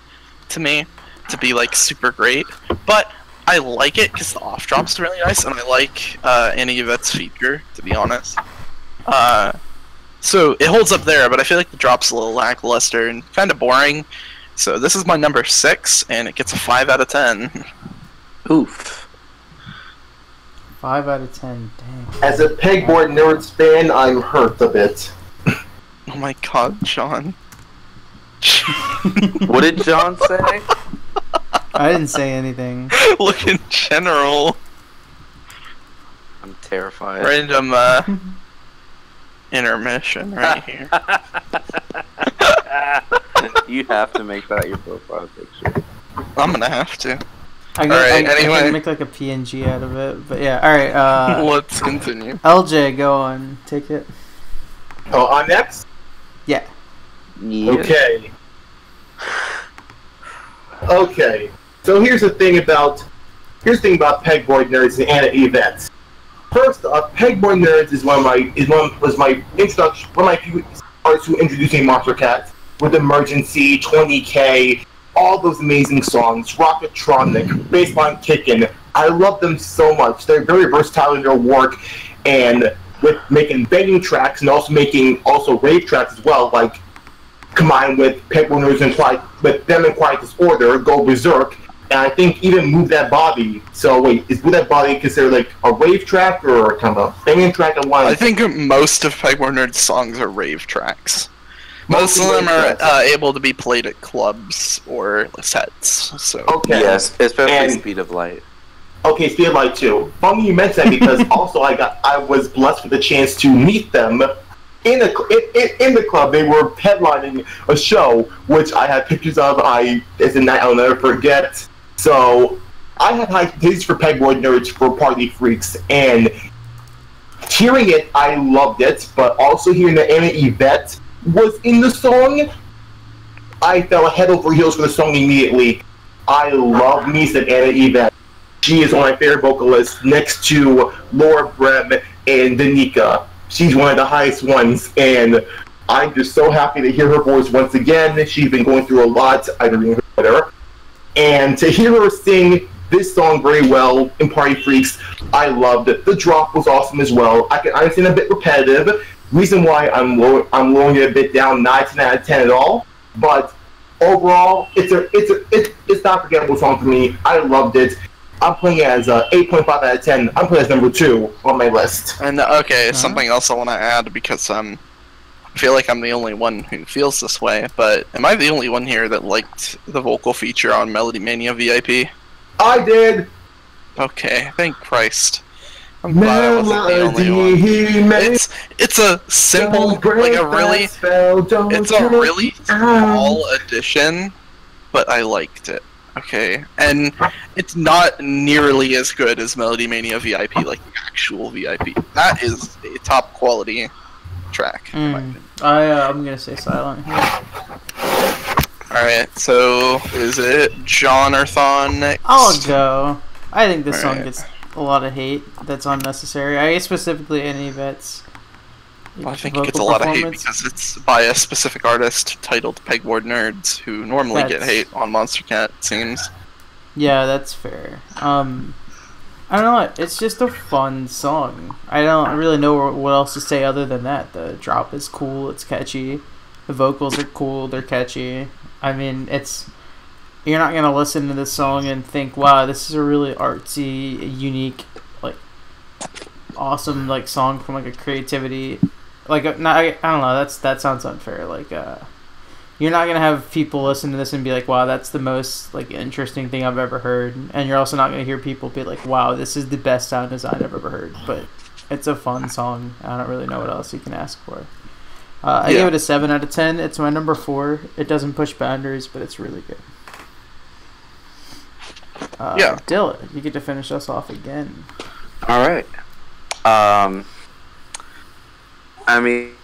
to me to be like super great. But I like it because the off drop's really nice, and I like Annie Yvette's feature, to be honest. So it holds up there, but I feel like the drop's a little lackluster and kind of boring. So this is my number 6, and it gets a 5 out of 10. Oof. 5 out of 10. Dang. As a Pegboard Nerds fan, I'm hurt a bit. Oh my god, John. What did John say? I didn't say anything. Look, in general. I'm terrified. Random intermission right here. You have to make that your profile picture. I'm gonna have to. I anyway. can make like a PNG out of it, but yeah. All right. Let's continue. LJ, go on. Take it. Oh, I'm next? Yeah. Okay. Okay. So here's the thing about Pegboard Nerds and Anna Yvette. First off, Pegboard Nerds is one of my introduction, one of my few artists who introduced me to Monstercat with Emergency, 20K, all those amazing songs, Rockatronic, Baseline Kickin', I love them so much. They're very versatile in their work, and with making banging tracks and also making rave tracks as well, like combined with Pegboard Nerds and with them in Quiet Disorder, Go Berserk, and I think even Move That Body. So wait, is Move That Body considered like a rave track or kind of a banging track? I think most of Pegboard Nerds songs are rave tracks. Most of them are able to be played at clubs or sets. So okay, yes, especially Speed of Light. Okay, Speed of Light too. Funny you mentioned that because also I was blessed with the chance to meet them in the club. They were headlining a show which I had pictures of. It's a night I'll never forget. So I had high expectations for Pegboard Nerds for Party Freaks, and hearing it, I loved it. But also hearing that Anna Yvette was in the song, I fell head over heels for the song immediately. I love me some Anna Yvette. She is one of my favorite vocalists next to Laura Brem and Danica. She's one of the highest ones, and I'm just so happy to hear her voice once again. She's been going through a lot. I've been reading her Twitter. And to hear her sing this song very well in Party Freaks, I loved it. The drop was awesome as well. I can understand a bit repetitive. Reason why I'm lowering it a bit down, not 10 out of 10 at all. But overall, it's not a forgettable song for me. I loved it. I'm playing it as 8.5 out of 10. I'm playing as number 2 on my list. And okay, something else I want to add, because I feel like I'm the only one who feels this way, but am I the only one here that liked the vocal feature on Melody Mania VIP? I did! Okay, thank Christ. I'm glad I wasn't the only one. It's a simple, like a really small addition, but I liked it. Okay, and it's not nearly as good as Melody Mania VIP, like the actual VIP. That is a top quality track. In my opinion. I'm gonna say silent here. Alright, so is it John or Thon next? I'll go. I think this song gets a lot of hate that's unnecessary. I specifically Anna Yvette's. Well, I think it gets a lot of hate because it's by a specific artist titled Pegboard Nerds, who normally get hate on Monstercat, it seems. Yeah, that's fair. I don't know, it's just a fun song. I don't really know what else to say other than that. The drop is cool, it's catchy. The vocals are cool, they're catchy. I mean, you're not gonna listen to this song and think, wow, this is a really artsy, unique, like, awesome, like, song from, like, a creativity. Like, I don't know, that sounds unfair. Like, you're not gonna have people listen to this and be like, wow, that's the most, like, interesting thing I've ever heard. And you're also not gonna hear people be like, wow, this is the best sound design I've ever heard. But it's a fun song. I don't really know what else you can ask for. I give it a 7 out of 10. It's my number 4. It doesn't push boundaries, but it's really good. Dylan, you get to finish us off again. Alright. I mean,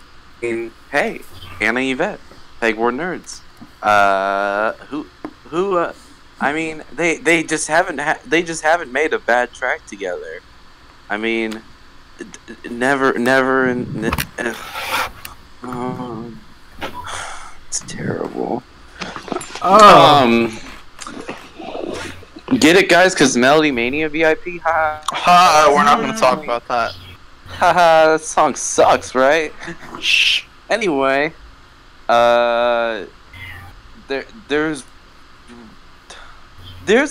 hey, Anna Yvette, Pegboard Nerds. I mean, they just haven't made a bad track together. I mean, never. It's terrible. Get it, guys? Because Melody Mania VIP. We're not going to talk about that. Haha, that song sucks, right? Shh. Anyway, there's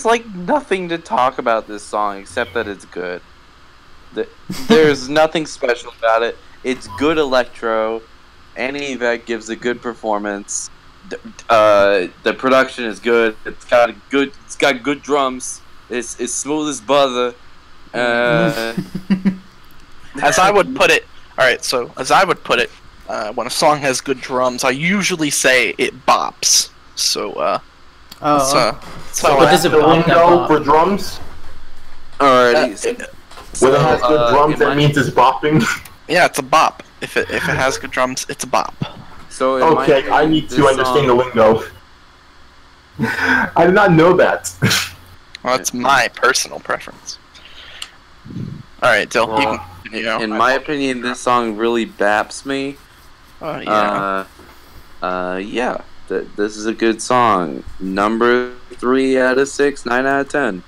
like nothing to talk about this song except that it's good. There's nothing special about it. It's good electro. Anna Yvette gives a good performance. The production is good. It's got good drums. It's smooth as butter. As I would put it, alright, so as I would put it, when a song has good drums, I usually say it bops. So, so what does it bop for drums? Alrighty. When it has good drums, that means it's bopping? Yeah, it's a bop. If it has good drums, it's a bop. So okay, I need to understand the lingo. I did not know that. Well, it's my personal preference. Alright, Dill, you can continue. In my opinion, this song really baps me. Yeah. Yeah. This is a good song. Number 3 out of 6, 9 out of 10.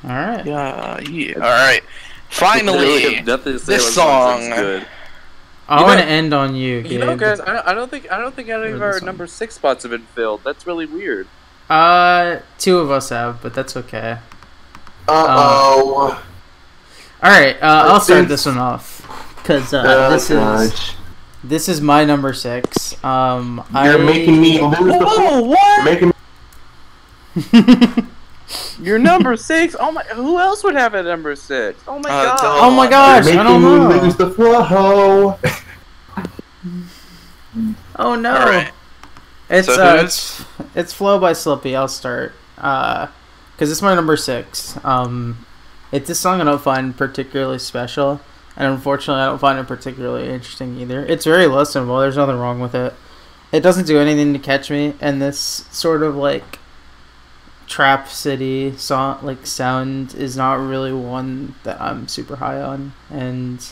All right. Yeah. All right. Finally, this song. Good. I want to end on you, Gabe. You know, guys, I don't think any of our number 6 spots have been filled. That's really weird. 2 of us have, but that's okay. Uh-oh. All right, I'll start this one off because this is my number 6. You're making me lose the Whoa, what? You're making You're number 6? Oh my! Who else would have a number 6? Oh my god! Oh my gosh! I don't know. Making me lose the flow. Oh no! All right. It's Flow by Slippy. I'll start because it's my number 6. It's a song I don't find particularly special, and unfortunately, I don't find it particularly interesting either. It's very listenable. There's nothing wrong with it. It doesn't do anything to catch me, and this sort of like trap city song like sound is not really one that I'm super high on. And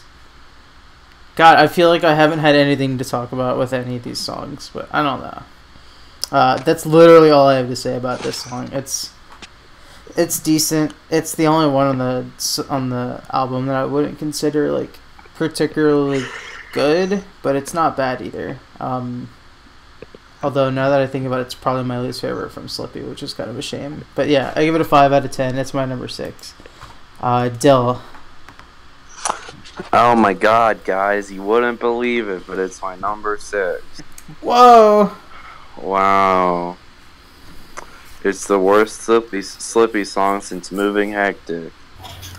God, I feel like I haven't had anything to talk about with any of these songs, but I don't know. That's literally all I have to say about this song. It's decent. It's the only one on the album that I wouldn't consider like particularly good, but it's not bad either. Although now that I think about it, it's probably my least favorite from Slippy, which is kind of a shame. But yeah, I give it a 5 out of 10. It's my number 6. Dill. Oh my god, guys, you wouldn't believe it, but it's my number 6. Whoa! Wow. It's the worst Slippy song since Moving Hectic.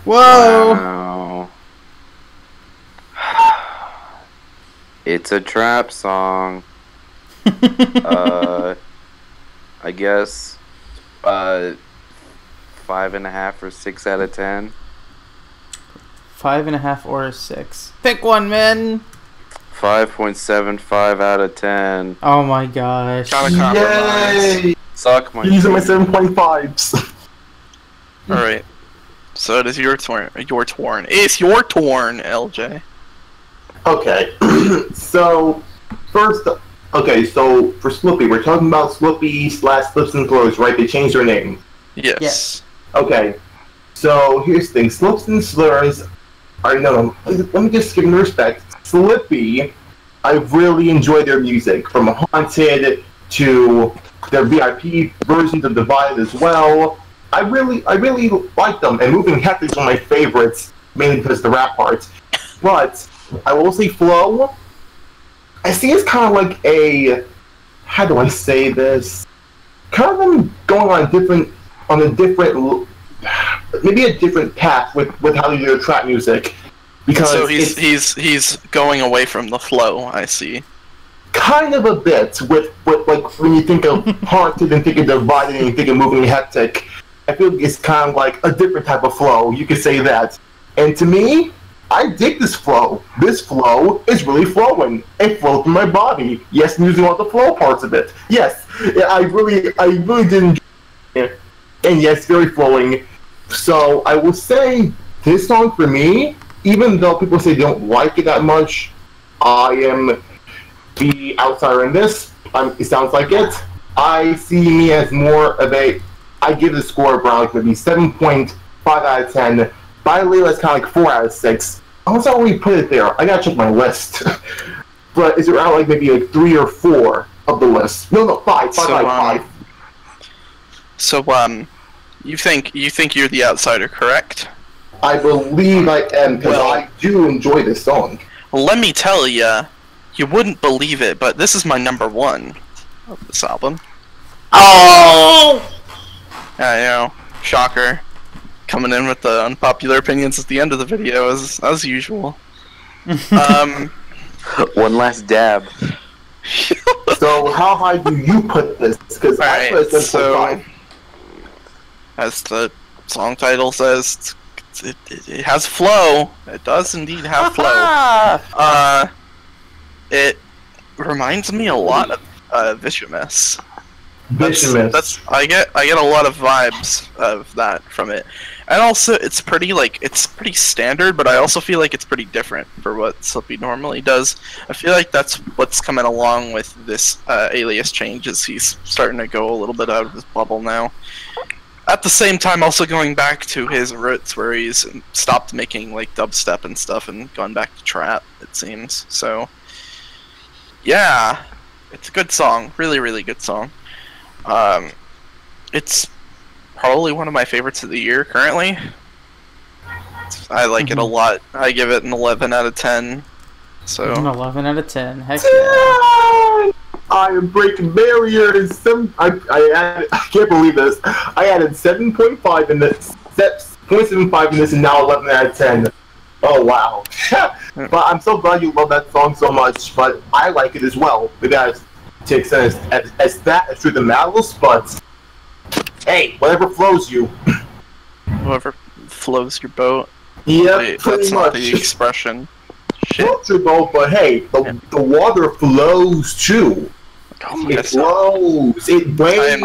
Whoa! Wow. It's a trap song. I guess 5.5 or 6 out of 10. 5.5 or a 6. Pick one, man. 5.75 out of 10. Oh my gosh! Yay! Suck my. These are my 7.5s. All right. So it is your turn. It's your turn, LJ. Okay. So first. Okay, so for Slippy, we're talking about Slippy / Slips and Slurs, right? They changed their name. Yes. Okay, so here's the thing. Slips and Slurs are, no, let me just give them respect. Slippy, I really enjoy their music, from Haunted to their VIP versions of Divided as well. I really like them, and Moving Hectic is one of my favorites, mainly because of the rap parts. But I will say Flow, I see it's kind of like a, how do I say this? Kind of them going on a different, maybe a different path with how they do their trap music. Because so he's going away from the flow, I see. Kind of a bit with like when you think of Haunted and think of Divided and you think of Moving Hectic, I feel like it's kind of like a different type of flow. You could say that. And to me, I dig this flow. This flow is really flowing. It flows through my body. Yes, I'm using all the flow parts of it. Yes, I really did enjoy it. And yes, very flowing. So I will say this song for me, even though people say they don't like it that much, I am the outsider in this. It sounds like it. I see me as more of a. I give the score around like maybe 7.5 out of 10. By the way, that's kind of like 4 out of 6. I don't know how we put it there. I gotta check my list. But it's around like maybe like 3 or 4 of the list. No, 5. Five. So you think you're the outsider, correct? I believe I am, because I do enjoy this song. Well, let me tell you, you wouldn't believe it, but this is my number 1 of this album. Oh! Yeah, you know, shocker. Coming in with the unpopular opinions at the end of the video, as usual. One last dab. So how high do you put this? Because I put it so 7.5. As the song title says, it has flow. It does indeed have flow. It reminds me a lot of Vicious. I get a lot of vibes of that from it, and also it's pretty standard, but I also feel like it's pretty different for what Slippy normally does. I feel like that's what's coming along with this alias change, is he's starting to go a little bit out of his bubble now. at the same time, also going back to his roots, where he's stopped making like dubstep and stuff and gone back to trap. It seems so. Yeah, it's a good song. Really, really good song. It's probably one of my favorites of the year currently. I like it a lot. I give it an 11 out of 10. So An 11 out of 10. Heck yeah. I am breaking barriers. I can't believe this. I added 7.5 in this, 0.75 in this, and now 11 out of 10. Oh wow! But I'm so glad you love that song so much. But I like it as well. Maybe I take sense as that as through the malice. But hey, whatever flows you. whoever flows your boat. Yeah, Wait, pretty that's much. not the expression. Shit. Floats your boat, but hey, the water flows too. Oh my It God. flows. It rains.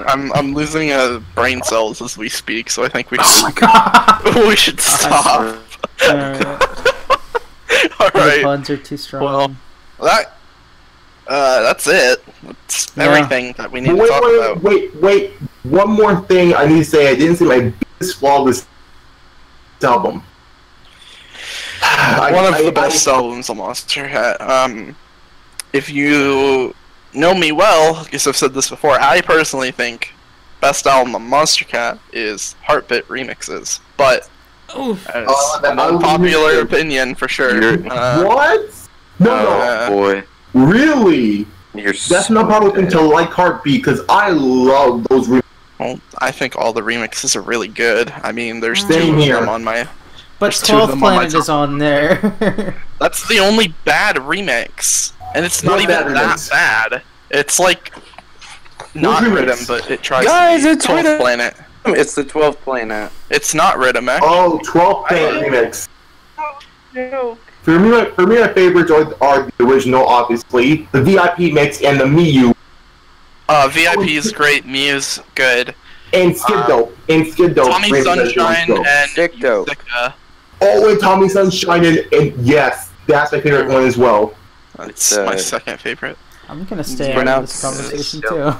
I'm losing brain cells as we speak, so I think we Oh my should, god. we should stop. All The right. puns are too strong. Well, that's it. That's Yeah. everything that we need to talk about. Wait. One more thing I need to say. I didn't say my biggest flaw with this album. One of the best albums on Monstercat. If you know me well, I guess I've said this before, I personally think best album on Monstercat is Heartbit Remixes. But Oof. it's an unpopular opinion for sure. What? No. Boy, Really? you're That's not probably thing to like Heartbeat, because I love those remixes. Well, I think all the remixes are really good. I mean, there's Same two here. of them on my... But There's two of 12th them on my Planet is on there. That's the only bad remix. And it's not What even bad that remix? bad. It's like... Not remix? Rhythm, but it tries Guys, to be it's 12th Rhythm. Planet. it's the 12th planet. It's not Rhythm, eh? Oh, 12th Planet remix. No. For me, my favorites are the original, obviously, the VIP mix, and the Miyu, VIP is great, Muse, good. and Skid Dope. Tommy remix Sunshine is dope. and Sick Dope. Yusika. Oh, and Tommy Sunshine, and yes, that's my favorite one as well. That's my second favorite. I'm gonna stay out of this conversation too.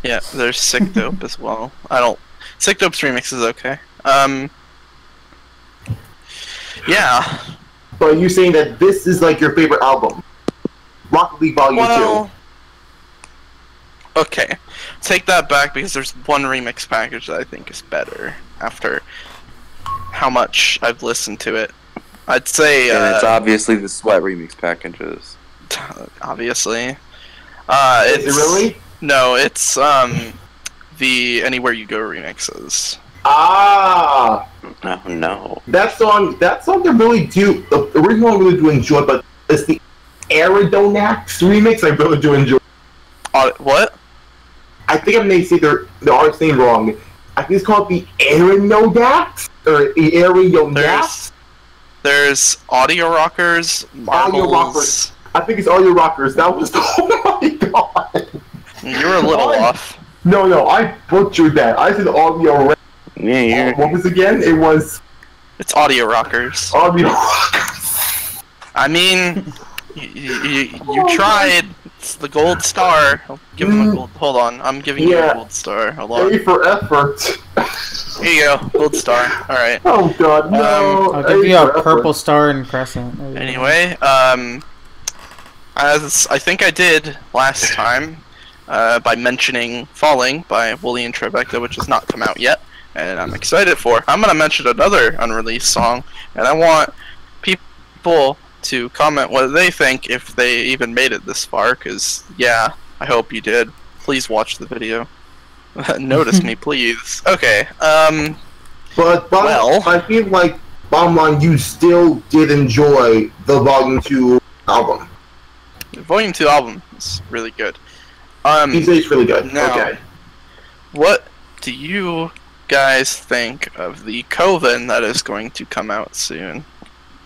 Yeah, there's Sick Dope as well. Sick Dope's remix is okay. Yeah. But you saying that this is like your favorite album? Rocket League Volume 2. Okay. Take that back because there's one remix package that I think is better after how much I've listened to it. I'd say And it's obviously the Sweat remix packages. obviously. Is it really? No, it's the Anywhere You Go remixes. Ah, Oh no. that song I really do. The original I really do enjoy, but it's the Aerodonax remix I really do enjoy. What? I think I may say the artist name wrong. I think it's called the Aerodonax or the Aerodonax. There's Audio Rockers, Marbles. Audio Rockers. I think it's Audio Rockers. That was oh my god. You were a little off. No, I butchered that. I said Audio. Yeah, What was it again? It was It's Audio Rockers. Audio Rockers. I mean, you tried. It's the gold star. I'll give him a gold. Hold on, I'm giving you a gold star. Hold on. A for effort. Here you go, gold star. All right. Oh god, no. I'll give you a purple star and crescent. There you go. Anyway, as I think I did last time, by mentioning "Falling" by Wooly and Tribeca, which has not come out yet, and I'm excited for. I'm gonna mention another unreleased song, and I want people to comment what they think if they even made it this far, because, yeah, I hope you did. Please watch the video. Notice me, please. Okay, But well- I feel like, bottom line, you still did enjoy the Volume 2 album. the Volume 2 album is really good. You say it's really good. Now, Okay. what do you guys think of the Koven that is going to come out soon?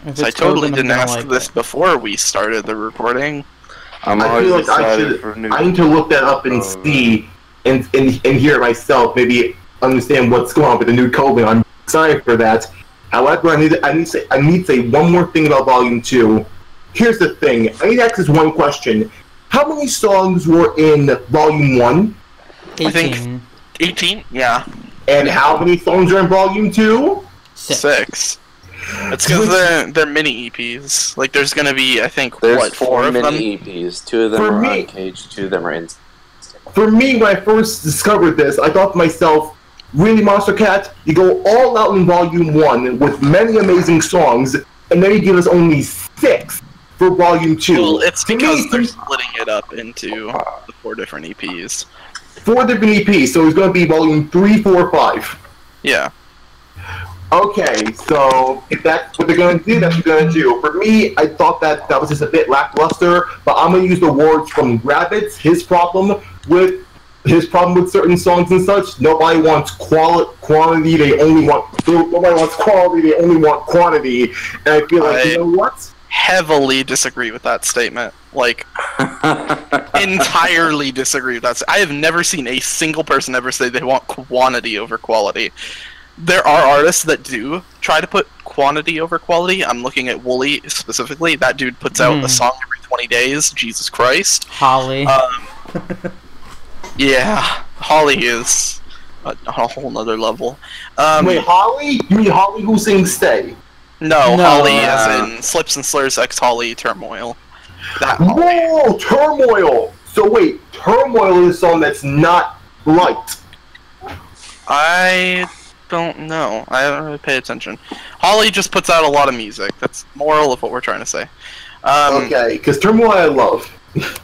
If So I it's totally Koven, I'm didn't gonna ask like this it. before we started the recording. I'm I always feel like excited for new. I need to look that up and see and hear it myself. Maybe understand what's going on with the new Koven. I'm excited for that. However, I need to say one more thing about Volume 2. Here's the thing. I need to ask this one question. How many songs were in Volume 1? I think- 18. 18? Yeah. And how many songs are in Volume 2? 6. It's because they're mini EPs. Like, there's gonna be, I think, There's 4 of them? mini EPs. 2 of them For are me- uncaged, 2 of them are in. For me, when I first discovered this, I thought to myself, really, Monstercat? You go all out in Volume 1 with many amazing songs, and then you give us only 6 for Volume 2. Well, it's To me, because they're splitting it up into the 4 different EPs. 4 different EPs, so it's going to be Volume 3, 4, 5. Yeah. Okay, so if that's what they're going to do, that's what they're going to do. For me, I thought that was just a bit lackluster, but I'm going to use the words from Rabbit's, his problem with certain songs and such. Nobody wants quantity, they only want... Nobody wants quality, they only want quantity. And I feel like, you know what? Heavily disagree with that statement. Like, entirely disagree with that. I have never seen a single person ever say they want quantity over quality. There are artists that do try to put quantity over quality. I'm looking at Wooly specifically. That dude puts out a song every 20 days. Jesus Christ. Holly. Yeah, Holly is a whole nother level. Wait, Holly? You mean Holly who sings Stay? No, Holly as in Slips and Slurs X Holly Turmoil. That Holly. Whoa, Turmoil! So wait, Turmoil is a song that's not liked. I don't know. I don't really pay attention. Holly just puts out a lot of music. That's the moral of what we're trying to say. Okay, because Turmoil I love.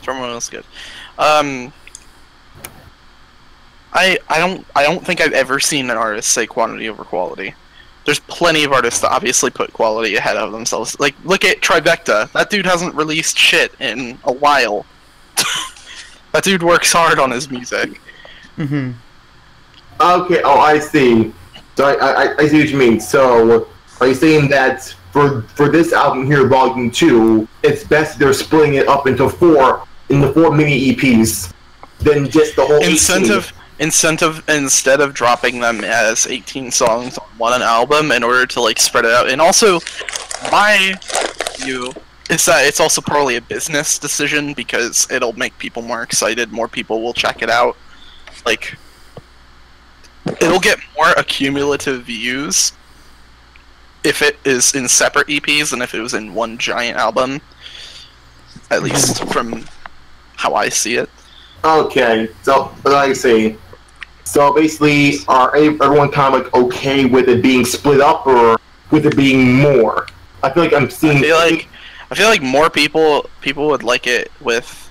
Turmoil is good. I don't think I've ever seen an artist say quantity over quality. There's plenty of artists that obviously put quality ahead of themselves. Like, look at Trivecta. That dude hasn't released shit in a while. That dude works hard on his music. Mm-hmm. Okay, oh, I see. So I see what you mean. So, are you saying that for this album here, Volume 2, it's best they're splitting it up into 4 mini EPs than just the whole 18? Instead of dropping them as 18 songs on one album in order to like spread it out. And also, my view is that it's also probably a business decision because it'll make people more excited, more people will check it out. Like, it'll get more accumulative views if it is in separate EPs than if it was in one giant album. At least from how I see it. Okay, so I see. So basically, are everyone kind of like okay with it being split up, or with it being more? I feel like I'm seeing. I feel like more people would like it with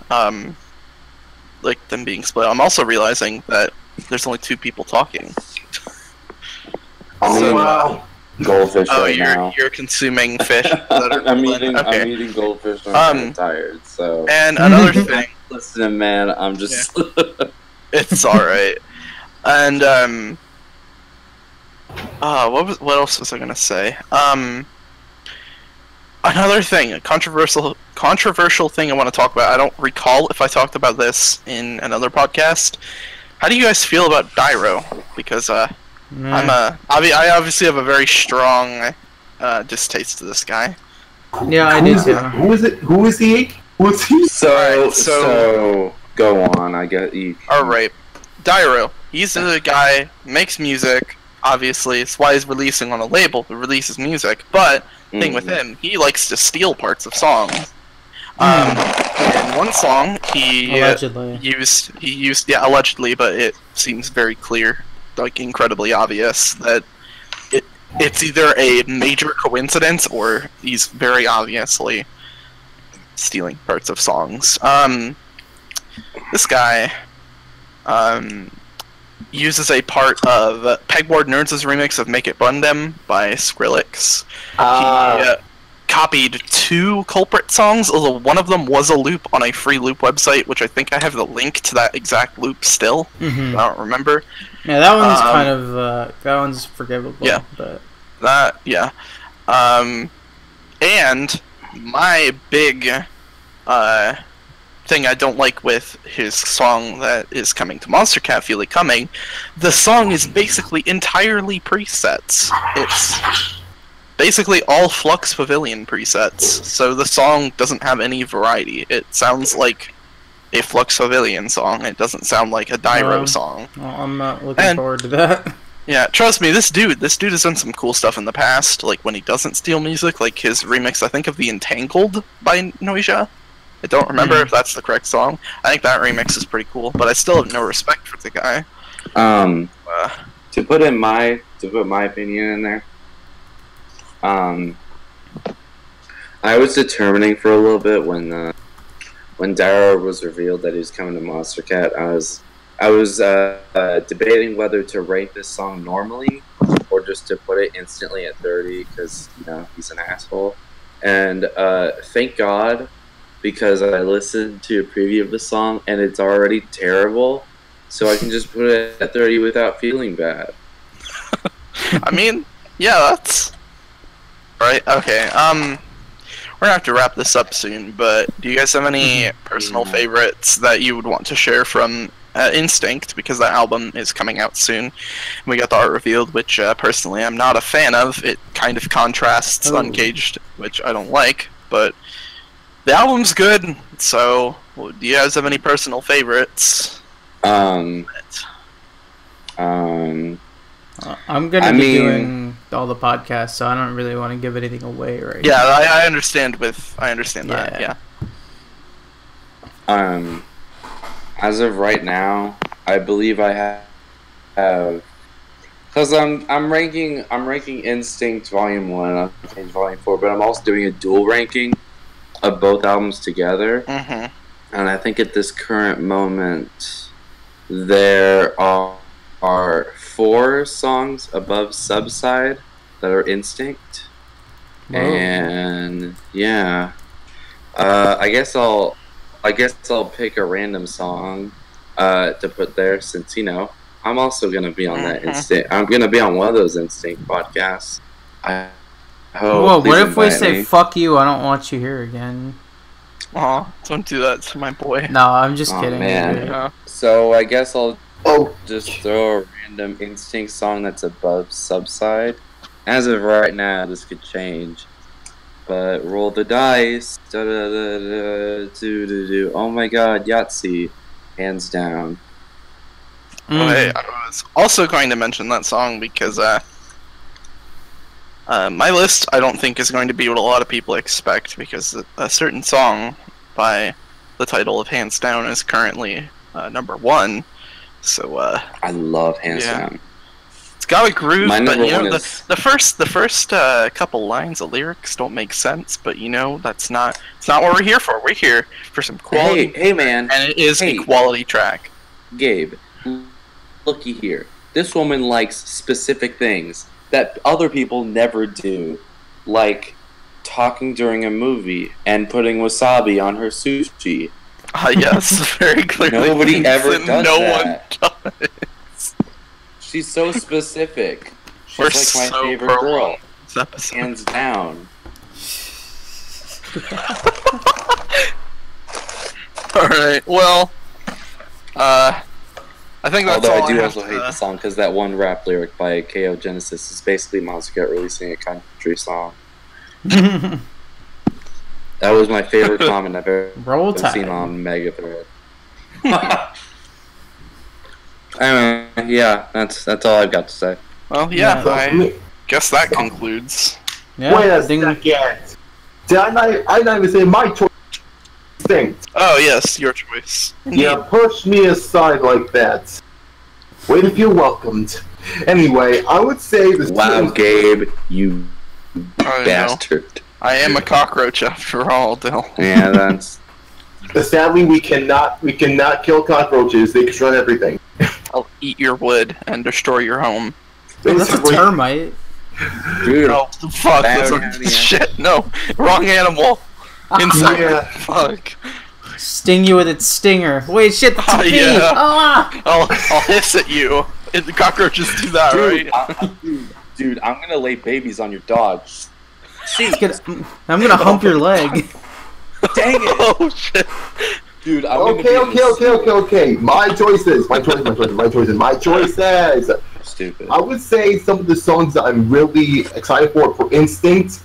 like them being split. I'm also realizing that there's only 2 people talking. Wow. Goldfish right now. You're consuming fish. I'm eating goldfish. I'm tired. So. And another thing. Listen, man, I'm just. Yeah. It's all right. And what else was I gonna say? Another thing, a controversial thing I want to talk about. I don't recall if I talked about this in another podcast. How do you guys feel about Dyro? Because I obviously have a very strong distaste to this guy. Yeah, I do too. Who is it? Who is he? Who's he? So go on. I get you. All right, Dyro. He's a guy, makes music, obviously. It's why he's releasing on a label that releases music. But, thing with him, he likes to steal parts of songs. In one song, he used, yeah, allegedly, but it seems very clear, like incredibly obvious, that it's either a major coincidence or he's very obviously stealing parts of songs. This guy, uses a part of Pegboard Nerds' remix of Make It Bundem by Skrillex. He copied 2 culprit songs, although one of them was a loop on a free loop website, which I think I have the link to that exact loop still. I don't remember. Yeah, that one's kind of, that one's forgivable. Yeah. But... Yeah. And my big, thing I don't like with his song that is coming to Monstercat, Feel It Coming, the song is basically entirely presets. It's basically all Flux Pavilion presets, so the song doesn't have any variety. It sounds like a Fluxovillian song. It doesn't sound like a Dyro song. Well, I'm not looking forward to that. Yeah, trust me, this dude has done some cool stuff in the past, like when he doesn't steal music, like his remix, I think, of the Entangled by Noisia. I don't remember if that's the correct song. I think that remix is pretty cool, but I still have no respect for the guy. To put my opinion in there, I was determining for a little bit when Dyro was revealed that he was coming to Monstercat. I was debating whether to rank this song normally or just to put it instantly at 30 because, you know, he's an asshole. And thank God, because I listened to a preview of the song and it's already terrible, so I can just put it at 30 without feeling bad. I mean, yeah, that's... Right, okay, we're gonna have to wrap this up soon, but do you guys have any personal favorites that you would want to share from Instinct, because that album is coming out soon? We got the art revealed, which personally I'm not a fan of. It kind of contrasts Uncaged, which I don't like, but the album's good. So, do you guys have any personal favorites? I'm gonna be doing all the podcasts, so I don't really want to give anything away right now. Yeah, I understand that. Yeah. As of right now, I believe I have, because I'm ranking Instinct Volume 1, Uncaged Volume 4, but I'm also doing a dual ranking of both albums together. And I think at this current moment there are 4 songs above Subside that are Instinct. Whoa. And yeah, I guess I'll pick a random song to put there, since, you know, I'm also gonna be on that Instinct. I'm gonna be on one of those Instinct podcasts. I hope. Whoa! What if we say "fuck you"? I don't want you here again. Aw, don't do that to my boy. No, I'm just kidding. Man. Yeah. So I guess I'll just throw a random Instinct song that's above Subside. As of right now, this could change. But roll the dice. Da, da, da, da, do, do, do. Oh my god, Yahtzee. Hands down. I was also going to mention that song because my list, I don't think, is going to be what a lot of people expect, because a certain song by the title of Hands Down is currently number 1. So I love Hands Down. It's got a groove, but you know, the first couple lines of lyrics don't make sense. But you know, it's not what we're here for. We're here for some quality. Hey man, and it is a quality track. Gabe, looky here. This woman likes specific things that other people never do, like talking during a movie and putting wasabi on her sushi. Yes, very clearly. Nobody ever does that. No one does. She's so specific. She's We're like my so favorite girl. This episode. Hands down. Alright, well, I think that's Although all I do have also hate the song, because that one rap lyric by KO Genesis is basically Monstercat releasing a country song. That was my favorite comment I've ever seen on Megathread. Anyway, yeah, that's all I've got to say. Well, yeah, I guess that concludes. Yeah, wait a second. Did I not even say my choice? Oh, yes, your choice. Yeah, push me aside like that. Way to feel welcomed. Anyway, I would say this. Wow, Gabe, you bastard. I am a cockroach after all, Dill. Yeah, that's... Sadly, we cannot kill cockroaches. They destroy everything. I'll eat your wood and destroy your home. That's a termite. Dude, oh, fuck, shit, no. Wrong animal. Insect. Yeah. Fuck. Sting you with its stinger. Wait, shit, that's a bee! Yeah. Ah! I'll hiss at you. The cockroaches do that, right? Dude, I'm gonna lay babies on your dog. I'm gonna hump your leg. Dang it! Oh shit! Dude, okay. My choices. Stupid. I would say some of the songs that I'm really excited for Instinct,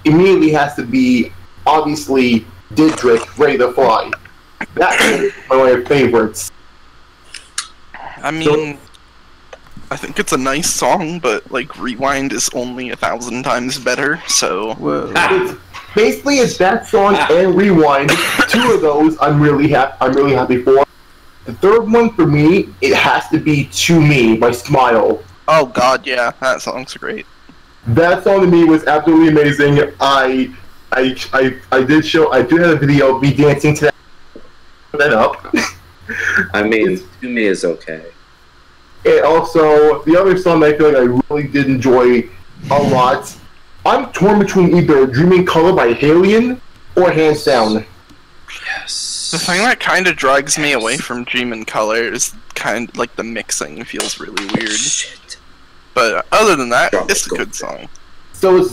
immediately has to be, obviously, Didrik, Ready to Fly. That's one of my favorites. I mean, I think it's a nice song, but like Rewind is only 1,000 times better. So Basically, it's that song and Rewind. Two of those I'm really happy for. The third one for me, it has to be "To Me" by Smile. Oh God, yeah, that song's great. That song to me was absolutely amazing. I do have a video of me dancing to that up. I mean, "To Me" is okay. And also, the other song that I feel like I really did enjoy a lot, I'm torn between either "Dreaming Color" by Alien or "Hands Down." Yes. The thing that kind of drags me away from Dream in Color is kind of like the mixing feels really weird. Shit. But other than that, it's a good song. So it's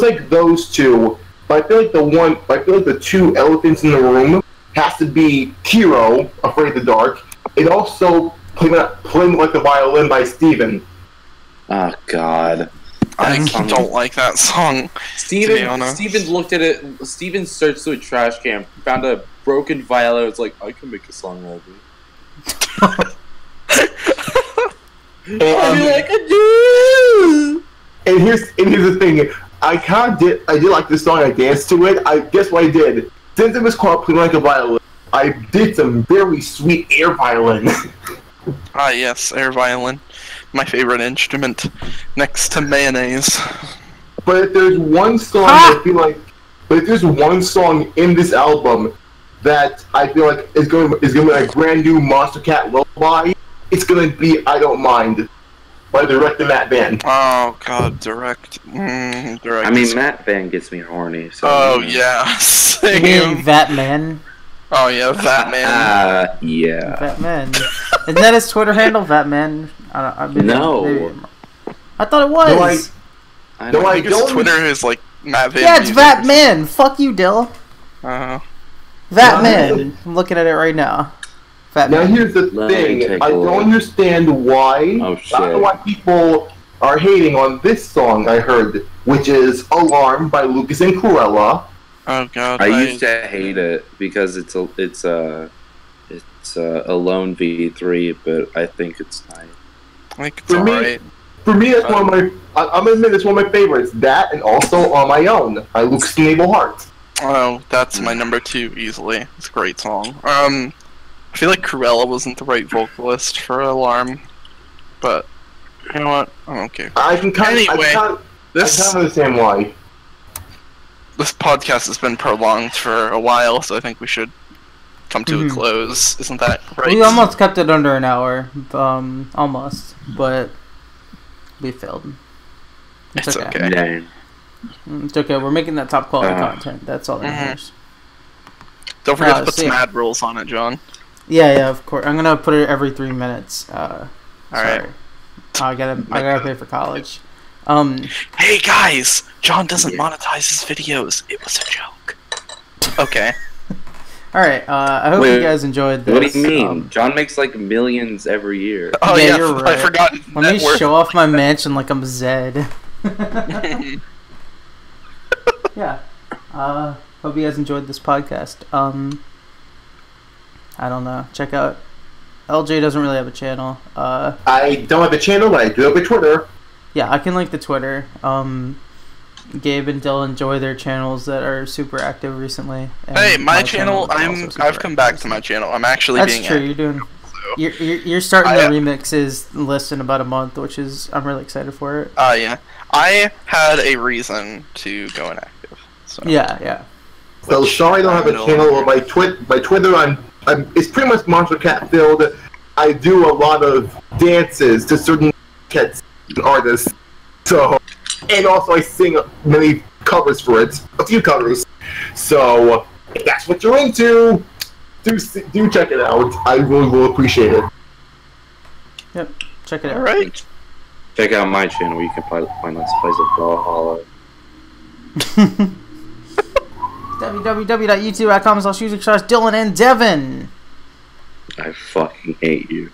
like those two. But I feel like the two elephants in the room has to be Hero, Afraid of the Dark, and also Playing Like the Violin by Steven. Oh God. I don't like that song. Steven looked at it. Steven searched through a trash can, found a broken violin. Was like, I can make a song like And here's the thing. I did like this song. I danced to it. I guess what I did. Since it was called Playing Like a Violin, I did some very sweet air violin. Ah yes, air violin. My favorite instrument, next to mayonnaise. But if there's one song I feel like, if there's one song in this album that I feel like is going to be a brand new Monstercat lullaby, it's going to be "I Don't Mind" by Direct Matt Van. Oh God, Direct. I mean, Matt Van gets me horny. So oh yeah, same. You mean That Man? Oh yeah, That Man. Yeah. That Man. Isn't that his Twitter handle, That Man? No. I thought it was. I think his Twitter is like Matt Van. Yeah, it's That Man. Fuck you, Dill. Uh-huh. That Man. I'm looking at it right now. Fat Now Man. here's the thing. I don't understand why. Oh, I don't know why people are hating on this song I heard, which is "Alarm" by Lucas and Cruella. Oh God. I used to hate it because it's a lone V3, but I think it's nice. Like it's alright. For me, that's one of my. I'm gonna admit it's one of my favorites. That and also "On My Own" by Lucas and Abel Hart. Oh, that's my number 2 easily. It's a great song. I feel like Cruella wasn't the right vocalist for "Alarm," but you know what? I don't care. I can kind of understand why. This podcast has been prolonged for a while, so I think we should come to a close. Isn't that right? We almost kept it under an hour. Almost. But we failed. It's okay. Dang. It's okay. We're making that top quality content. That's all that matters. Don't forget to put some ad rules on it, John. Yeah, of course. I'm gonna put it every 3 minutes. Alright. I gotta pay for college. Hey guys! John doesn't monetize his videos. It was a joke. Okay. Alright, I hope you guys enjoyed this. What do you mean? John makes like millions every year. Oh yeah, you're right. I forgot. Let me show off my mansion like I'm Zed. Yeah. Hope you guys enjoyed this podcast. I don't know. Check out. LJ doesn't really have a channel. I don't have a channel, but I do have a Twitter. Yeah, I can link the Twitter. Gabe and Dill enjoy their channels that are super active recently. Hey, my channel. I've come back to my channel. I'm actually being. That's true. You're doing. You're starting the remixes list in about a month, which is I'm really excited for it. Yeah. I had a reason to go inactive. So. Yeah. So sorry I don't have a channel, or my Twitter. It's pretty much Monstercat filled. I do a lot of dances to certain cats artists. So, and also I sing many covers for it, a few covers. So if that's what you're into, do check it out. I really will appreciate it. Yep, check it out. All right. Check out my channel where you can find Let's Plays of Brawlhalla. www.youtube.com/Dylan and Devin. I fucking hate you.